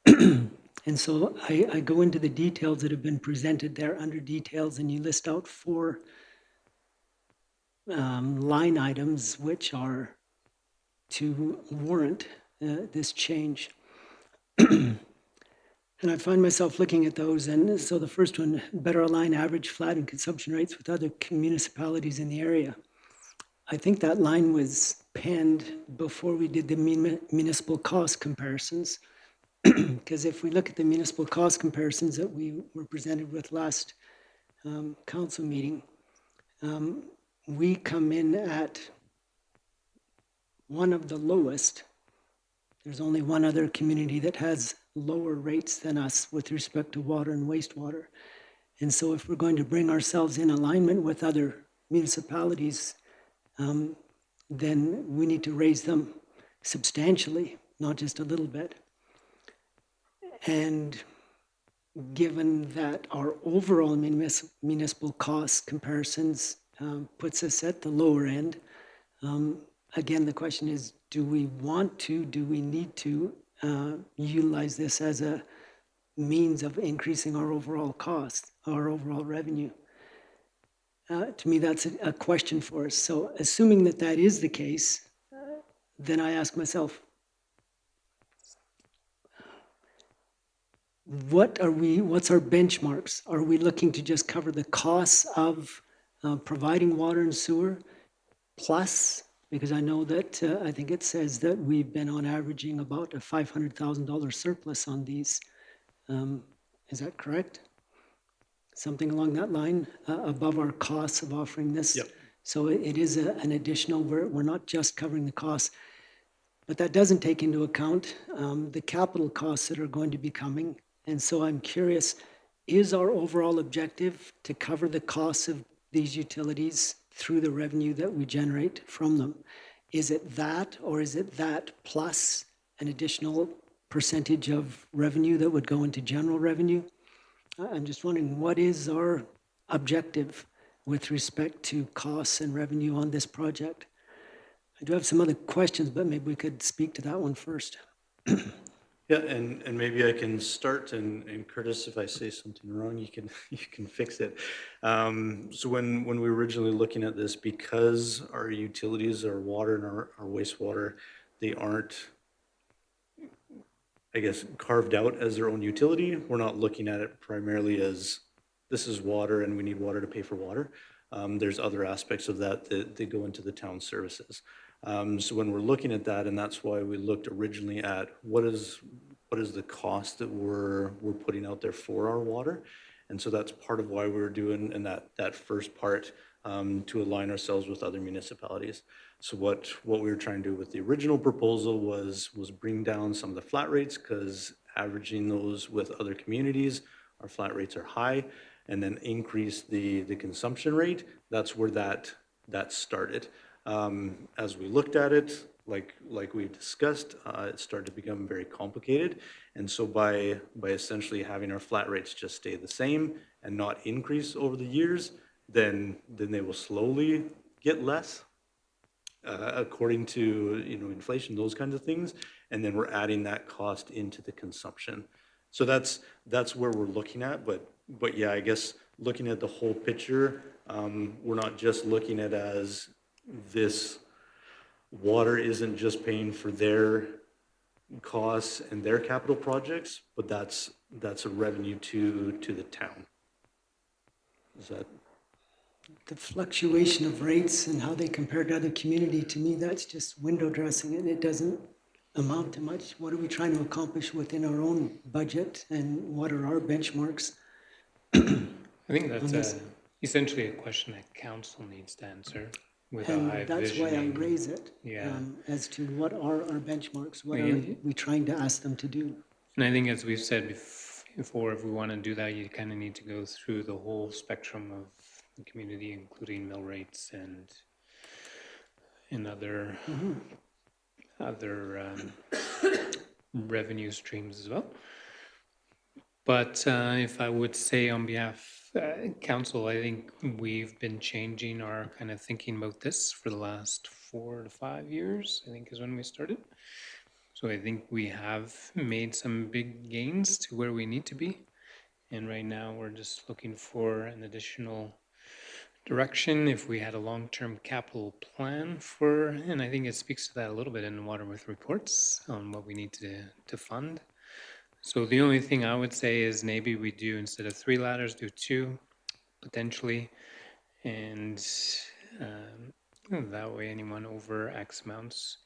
And so I go into the details that have been presented there under details, and you list out 4 line items which are to warrant this change. And I find myself looking at those, and so the first one, better align average flat and consumption rates with other municipalities in the area. I think that line was penned before we did the municipal cost comparisons. Because if we look at the municipal cost comparisons that we were presented with last council meeting, we come in at one of the lowest. There's only one other community that has lower rates than us with respect to water and wastewater. And so if we're going to bring ourselves in alignment with other municipalities, then we need to raise them substantially, not just a little bit. And given that our overall municipal cost comparisons puts us at the lower end, again, the question is, do we want to, do we need to utilize this as a means of increasing our overall cost, our overall revenue? To me, that's a question for us. So assuming that that is the case, then I ask myself, what's our benchmarks? Are we looking to just cover the costs of providing water and sewer plus, because I know that, I think it says that we've been on averaging about a $500,000 surplus on these. Is that correct? Something along that line, above our costs of offering this? Yep. So it is an additional, we're not just covering the costs, but that doesn't take into account the capital costs that are going to be coming. And so I'm curious, is our overall objective to cover the costs of these utilities through the revenue that we generate from them? Is it that, or is it that plus an additional percentage of revenue that would go into general revenue? I'm just wondering, what is our objective with respect to costs and revenue on this project? I do have some other questions, but maybe we could speak to that one first. Yeah, and maybe I can start, and Curtis, if I say something wrong, you can fix it. So when we were originally looking at this, because our utilities, our water and our wastewater, they aren't, I guess, carved out as their own utility. We're not looking at it primarily as this is water and we need water to pay for water. There's other aspects of that they go into the town services. So when we're looking at that, and that's why we looked originally at what is what is the cost that we're putting out there for our water. And so that's part of why we're doing in that first part, to align ourselves with other municipalities. So what we were trying to do with the original proposal was bring down some of the flat rates, because averaging those with other communities, our flat rates are high, and then increase the consumption rate. That's where that started. As we looked at it, like we discussed, it started to become very complicated. And so by essentially having our flat rates just stay the same and not increase over the years, then they will slowly get less, according to, inflation, those kinds of things. And then we're adding that cost into the consumption. So that's where we're looking at. But yeah, I guess looking at the whole picture, we're not just looking at as this water isn't just paying for their costs and their capital projects, but that's a revenue to the town. Is that? The fluctuation of rates and how they compare to other community, to me, that's just window dressing, and it doesn't amount to much. What are we trying to accomplish within our own budget, and what are our benchmarks? I think that's this- essentially a question that council needs to answer with a high And that's why I visioning. raise it, Yeah. as to what are our benchmarks? What Yeah. are we trying to ask them to do? And I think, as we've said before, if we want to do that, you kind of need to go through the whole spectrum of the community, including mill rates and other revenue streams as well. But if I would say on behalf council, I think we've been changing our kind of thinking about this for the last 4 to 5 years, I think is when we started. So I think we have made some big gains to where we need to be. And right now we're just looking for an additional direction. If we had a long-term capital plan for, and I think it speaks to that a little bit in the Waterworth reports on what we need to fund. So the only thing I would say is maybe we do, instead of 3 ladders, do 2 potentially. And that way anyone over X amounts.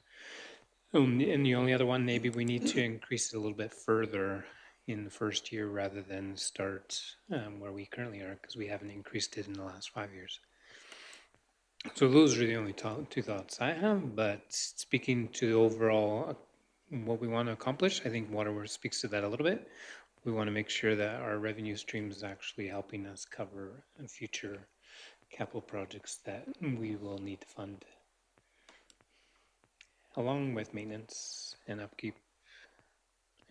And the only other one, maybe we need to increase it a little bit further in the first year rather than start where we currently are, because we haven't increased it in the last 5 years. So those are the only 2 thoughts I have, but speaking to overall what we want to accomplish, I think Waterworth speaks to that a little bit. We want to make sure that our revenue stream is actually helping us cover future capital projects that we will need to fund, along with maintenance and upkeep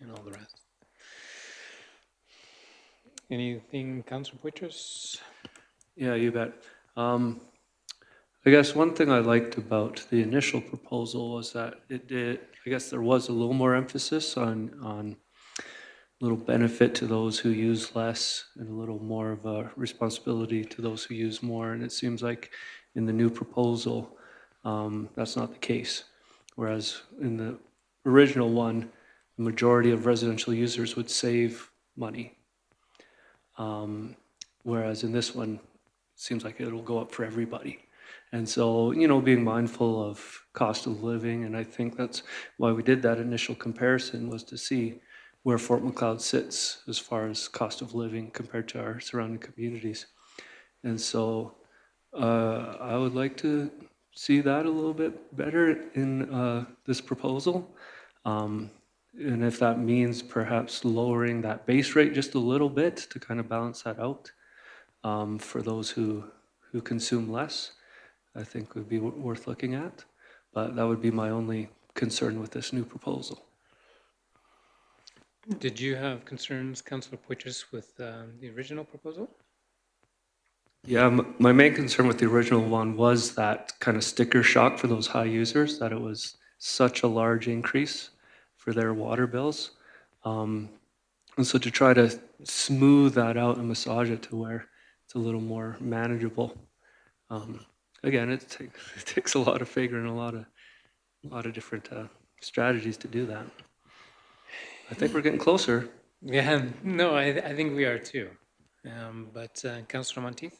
and all the rest. Anything, Councilor Poitras? Yeah, you bet. I guess one thing I liked about the initial proposal was that it did, I guess there was a little more emphasis on little benefit to those who use less and a little more of a responsibility to those who use more. And it seems like in the new proposal, that's not the case. Whereas in the original one, the majority of residential users would save money. Whereas in this one, it seems like it'll go up for everybody. And so, being mindful of cost of living, and I think that's why we did that initial comparison, was to see where Fort Macleod sits as far as cost of living compared to our surrounding communities. And so I would like to see that a little bit better in this proposal. And if that means perhaps lowering that base rate just a little bit to kind of balance that out for those who consume less, I think would be worth looking at. But that would be my only concern with this new proposal. Did you have concerns, Councilor Poitras, with the original proposal? Yeah, my main concern with the original one was that kind of sticker shock for those high users, that it was such a large increase for their water bills. And so to try to smooth that out and massage it to where it's a little more manageable. Again, it takes a lot of figuring, a lot of different strategies to do that. I think we're getting closer. Yeah, no, I think we are too. But Councilor Monteith?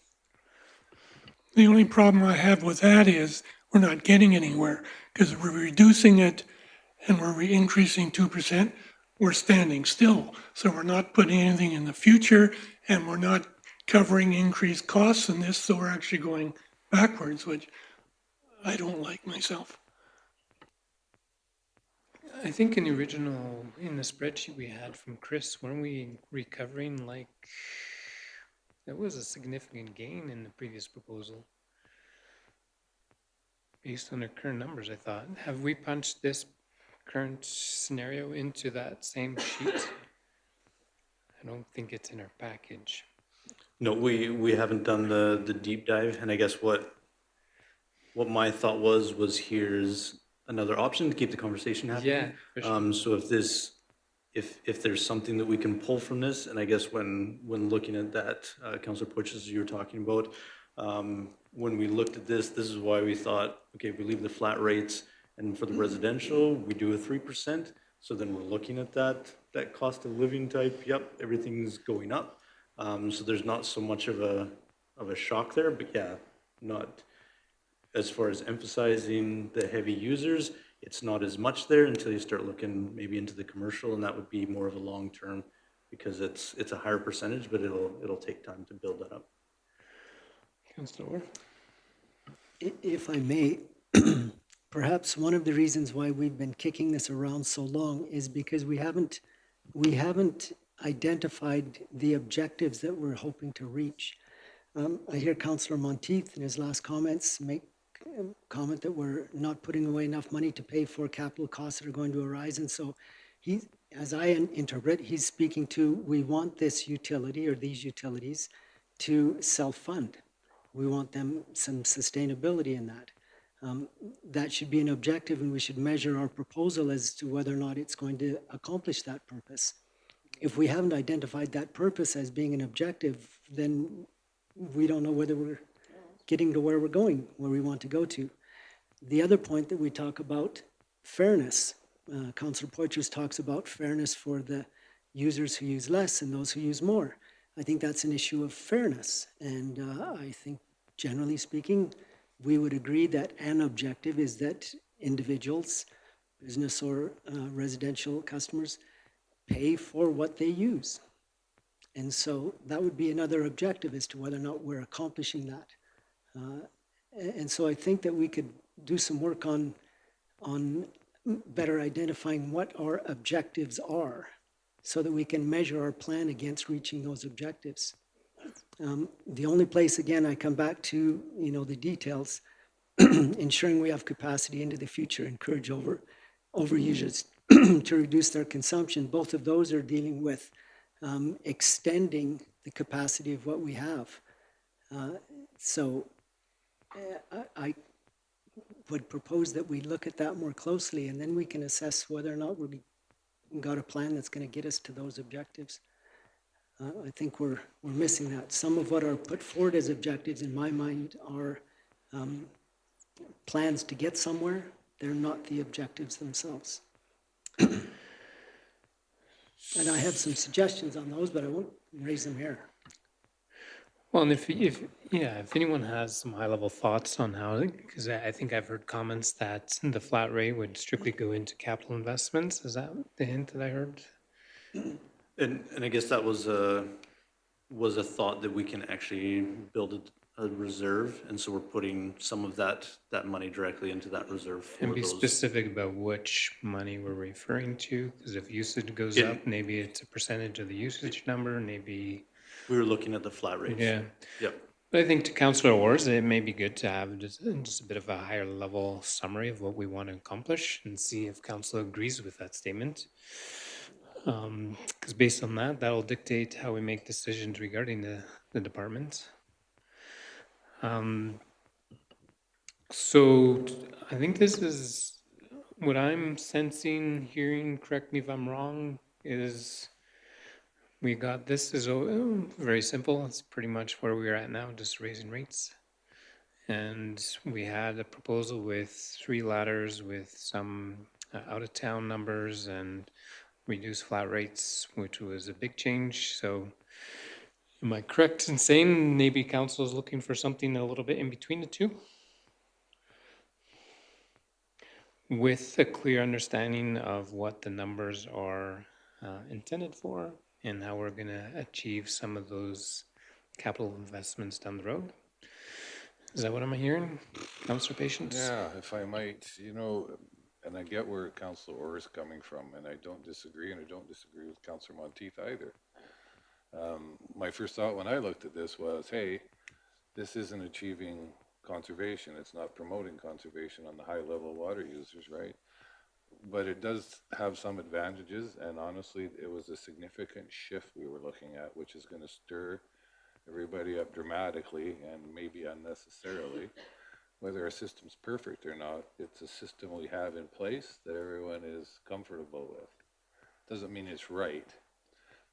The only problem I have with that is we're not getting anywhere, because we're reducing it and we're increasing 2%. we're standing still. So we're not putting anything in the future and we're not covering increased costs in this. So we're actually going backwards, which I don't like myself. I think in the original, in the spreadsheet we had from Chris, weren't we recovering like, there was a significant gain in the previous proposal based on our current numbers, I thought. Have we punched this current scenario into that same sheet? I don't think it's in our package. No, we haven't done the deep dive, and I guess what my thought was here's another option to keep the conversation happening. Yeah, for sure. So if there's something that we can pull from this, and I guess when looking at that, Councilor Porches, you were talking about, when we looked at this is why we thought, okay, we leave the flat rates, and for the residential, we do a 3%. So then we're looking at that cost of living type, yep, everything's going up. So there's not so much of a shock there, but yeah, not, as far as emphasizing the heavy users, it's not as much there until you start looking maybe into the commercial, and that would be more of a long term because it's a higher percentage, but it'll take time to build that up. Councilor Orr? If I may, perhaps one of the reasons why we've been kicking this around so long is because we haven't identified the objectives that we're hoping to reach. I hear Councillor Monteith in his last comments make a comment that we're not putting away enough money to pay for capital costs that are going to arise. And so he, as I interpret, he's speaking to, we want this utility or these utilities to self-fund. We want them some sustainability in that. That should be an objective, and we should measure our proposal as to whether or not it's going to accomplish that purpose. If we haven't identified that purpose as being an objective, then we don't know whether we're getting to where we're going, where we want to go to. The other point that we talk about, fairness. Councillor Poitras talks about fairness for the users who use less and those who use more. I think that's an issue of fairness. And I think, generally speaking, we would agree that an objective is that individuals, business or residential customers, pay for what they use. And so that would be another objective as to whether or not we're accomplishing that. And so I think that we could do some work on better identifying what our objectives are so that we can measure our plan against reaching those objectives. The only place, again, I come back to, the details, ensuring we have capacity into the future, encourage overusers to reduce their consumption. Both of those are dealing with extending the capacity of what we have. So I would propose that we look at that more closely, and then we can assess whether or not we've got a plan that's going to get us to those objectives. I think we're missing that. Some of what are put forward as objectives, in my mind, are plans to get somewhere. They're not the objectives themselves. And I have some suggestions on those, but I won't raise them here. Well, and if anyone has some high-level thoughts on how, because I think I've heard comments that the flat rate would strictly go into capital investments. Is that the hint that I heard? And I guess that was a thought that we can actually build a reserve, and so we're putting some of that money directly into that reserve for And be those. specific about which money we're referring to, because if usage goes up, maybe it's a percentage of the usage number, maybe. We were looking at the flat rates. Yeah. Yep. But I think to Councillor Orr's, it may be good to have just a bit of a higher level summary of what we want to accomplish and see if Council agrees with that statement. Because based on that, that'll dictate how we make decisions regarding the department. So I think this is what I'm sensing, hearing, correct me if I'm wrong, is we got this is very simple. It's pretty much where we're at now, just raising rates. And we had a proposal with 3 ladders with some out-of-town numbers and reduced flat rates, which was a big change. So am I correct in saying maybe council is looking for something a little bit in between the two? With a clear understanding of what the numbers are intended for and how we're going to achieve some of those capital investments down the road. Is that what I'm hearing, Councillor Patience? Yeah, if I might, and I get where Councillor Orr is coming from, and I don't disagree, and I don't disagree with Councillor Monteith either. My first thought when I looked at this was, hey, this isn't achieving conservation. It's not promoting conservation on the high level water users, right? But it does have some advantages, and honestly, it was a significant shift we were looking at, which is going to stir everybody up dramatically and maybe unnecessarily. Whether our system's perfect or not, it's a system we have in place that everyone is comfortable with. Doesn't mean it's right.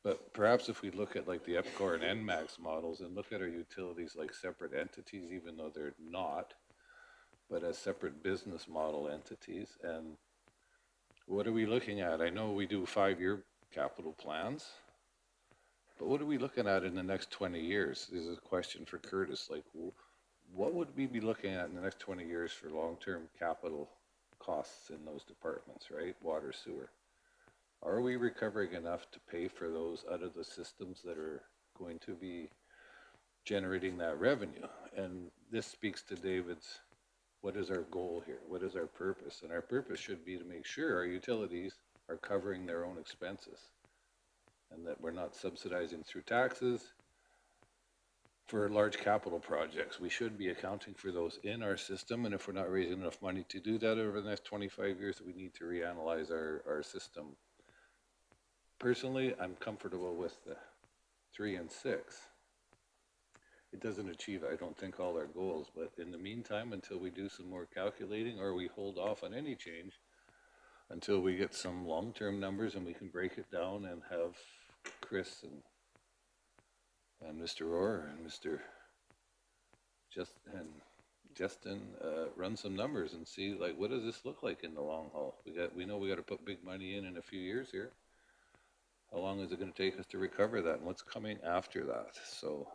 But perhaps if we look at like the EPCOR and NMAX models and look at our utilities like separate entities, even though they're not, but as separate business model entities. And what are we looking at? I know we do 5-year capital plans, but what are we looking at in the next 20 years? This is a question for Curtis. Like, what would we be looking at in the next 20 years for long-term capital costs in those departments, right? Water, sewer. Are we recovering enough to pay for those out of the systems that are going to be generating that revenue? And this speaks to David's, what is our goal here? What is our purpose? And our purpose should be to make sure our utilities are covering their own expenses and that we're not subsidizing through taxes. For large capital projects, we should be accounting for those in our system. And if we're not raising enough money to do that over the next 25 years, we need to reanalyze our system. Personally, I'm comfortable with the 3 and 6. It doesn't achieve, I don't think, all our goals, but in the meantime, until we do some more calculating or we hold off on any change until we get some long-term numbers and we can break it down and have Chris and Mr. Orr and Mr. Justin run some numbers and see, like, what does this look like in the long haul? We know we got to put big money in a few years here. How long is it going to take us to recover that, and what's coming after that? So,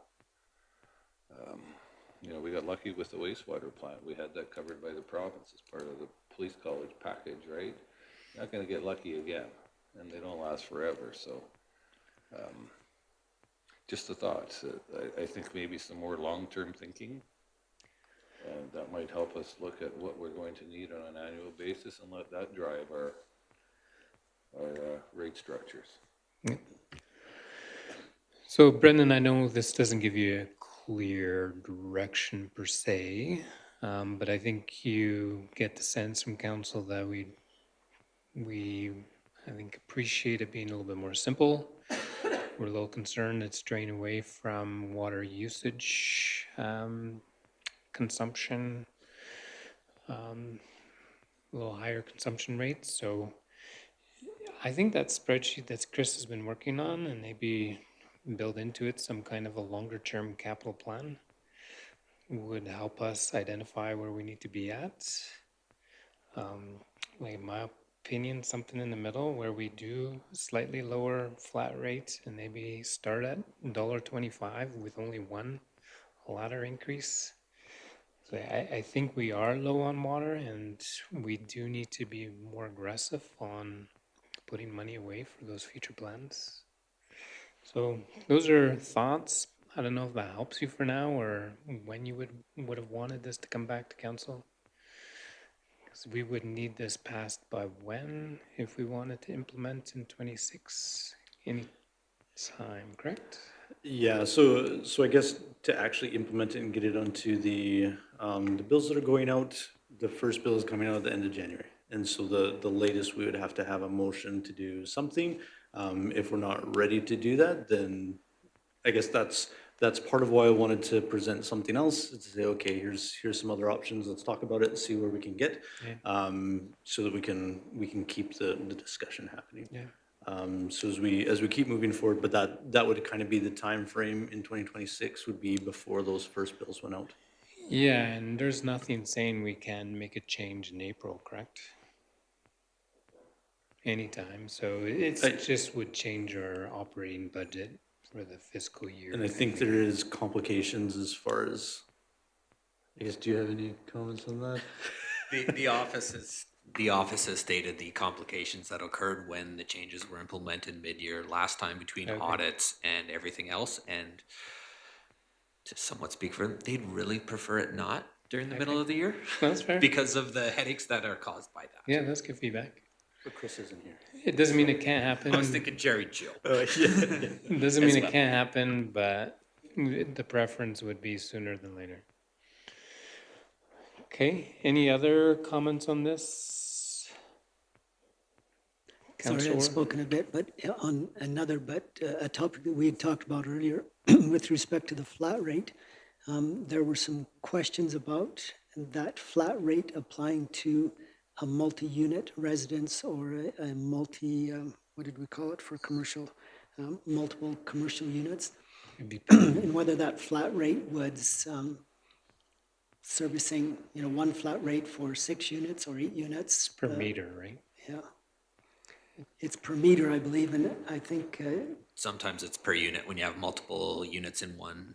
we got lucky with the wastewater plant. We had that covered by the province as part of the police college package, right? Not going to get lucky again, and they don't last forever. So, just a thought. I think maybe some more long-term thinking, and that might help us look at what we're going to need on an annual basis and let that drive our rate structures. So, Brendan, I know this doesn't give you a clear direction per se, but I think you get the sense from council that I think, appreciate it being a little bit more simple. We're a little concerned it's straying away from water usage, consumption, a little higher consumption rates. So I think that spreadsheet that Chris has been working on, and maybe build into it some kind of a longer term capital plan, would help us identify where we need to be at. Like in my opinion, something in the middle where we do slightly lower flat rate and maybe start at $1.25 with only one ladder increase. So I think we are low on water, and we do need to be more aggressive on putting money away for those future plans. So those are thoughts. I don't know if that helps you for now, or when you would have wanted this to come back to council. Because we would need this passed by when, if we wanted to implement in 26, any time, correct? Yeah, so I guess to actually implement it and get it onto the bills that are going out, the first bill is coming out at the end of January. And so the latest we would have to have a motion to do something. If we're not ready to do that, then I guess that's part of why I wanted to present something else, is to say, okay, here's some other options, let's talk about it and see where we can get, so that we can keep the discussion happening. Yeah. So as we keep moving forward, but that would kind of be the time frame in 2026 would be before those first bills went out. Yeah, and there's nothing saying we can make a change in April, correct? Anytime, so it's just would change our operating budget for the fiscal year. And I think there is complications as far as, I guess, do you have any comments on that? The office is The office has stated the complications that occurred when the changes were implemented mid-year last time between Okay. audits and everything else. And to somewhat speak for them, they'd really prefer it not during the middle Okay. of the year That's fair. because of the headaches that are caused by that. Yeah, that's good feedback. But Chris isn't here. It doesn't mean it can't I was happen. thinking Jerry Jill. It doesn't mean as it well. can't happen, but the preference would be sooner than later. Okay, any other comments on this? Sorry, Councillor? I've spoken a bit, but on another, a topic that we had talked about earlier with respect to the flat rate, there were some questions about that flat rate applying to a multi-unit residence or a multi, what did we call it for commercial, multiple commercial units, It'd be and whether that flat rate was servicing, one flat rate for 6 units or 8 units. per meter, right? Yeah. It's per meter, I believe, and I think, Sometimes it's per unit when you have multiple units in one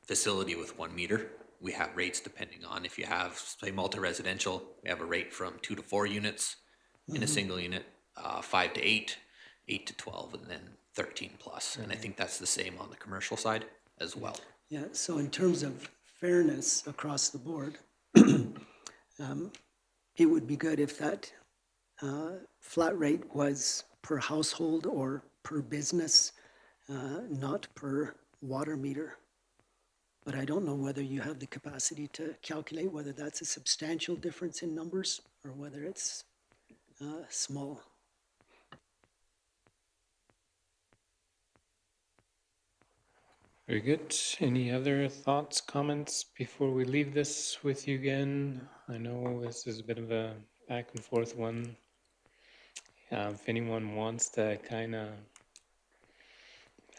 facility with 1 meter. We have rates depending on if you have, say, multi-residential, we have a rate from 2 to 4 units in a single unit, 5 to 8, 8 to 12, and then 13 plus. And I think that's the same on the commercial side as well. yeah, so in terms of fairness across the board, it would be good if that flat rate was per household or per business, not per water meter. But I don't know whether you have the capacity to calculate whether that's a substantial difference in numbers or whether it's small. Very good. Any other thoughts, comments before we leave this with you again? I know this is a bit of a back and forth one. If anyone wants to kind of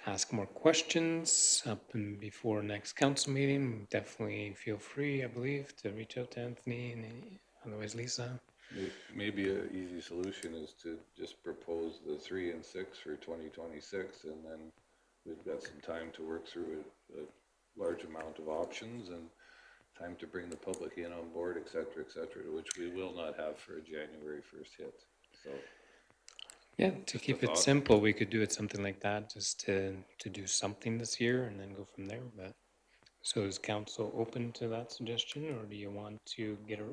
ask more questions up and before next council meeting, definitely feel free, I believe, to reach out to Anthony and otherwise Lisa. Maybe a easy solution is to just propose the 3 and 6 for 2026, and then we've got some time to work through a large amount of options and time to bring the public in on board, et cetera, which we will not have for a January 1st hit. So Yeah, to Just a keep it thought. simple, we could do it something like that, just to do something this year and then go from there. But so is council open to that suggestion, or do you want to get a?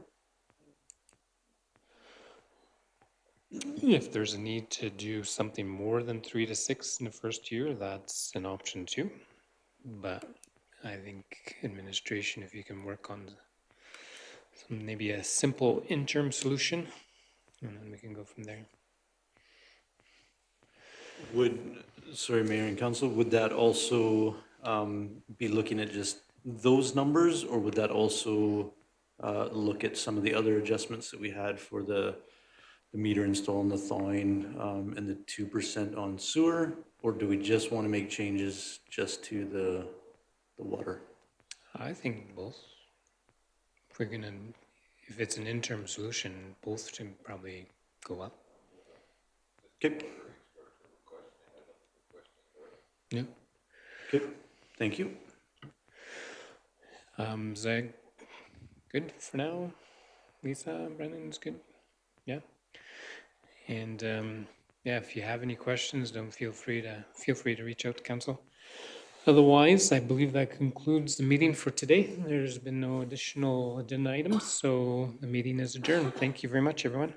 If there's a need to do something more than 3 to 6 in the first year, that's an option too. But I think administration, if you can work on maybe a simple interim solution, and then we can go from there. Sorry, Mayor and Council, would that also be looking at just those numbers, or would that also look at some of the other adjustments that we had for the meter install and the thawing, and the 2% on sewer? Or do we just want to make changes just to the water? I think both. If it's an interim solution, both should probably go up. Okay, Yeah. okay, thank you. Is that good for now? Lisa, Brennan's good? Yeah. And yeah, if you have any questions, don't feel free to reach out to council. Otherwise, I believe that concludes the meeting for today. There's been no additional agenda items, so the meeting is adjourned. Thank you very much, everyone.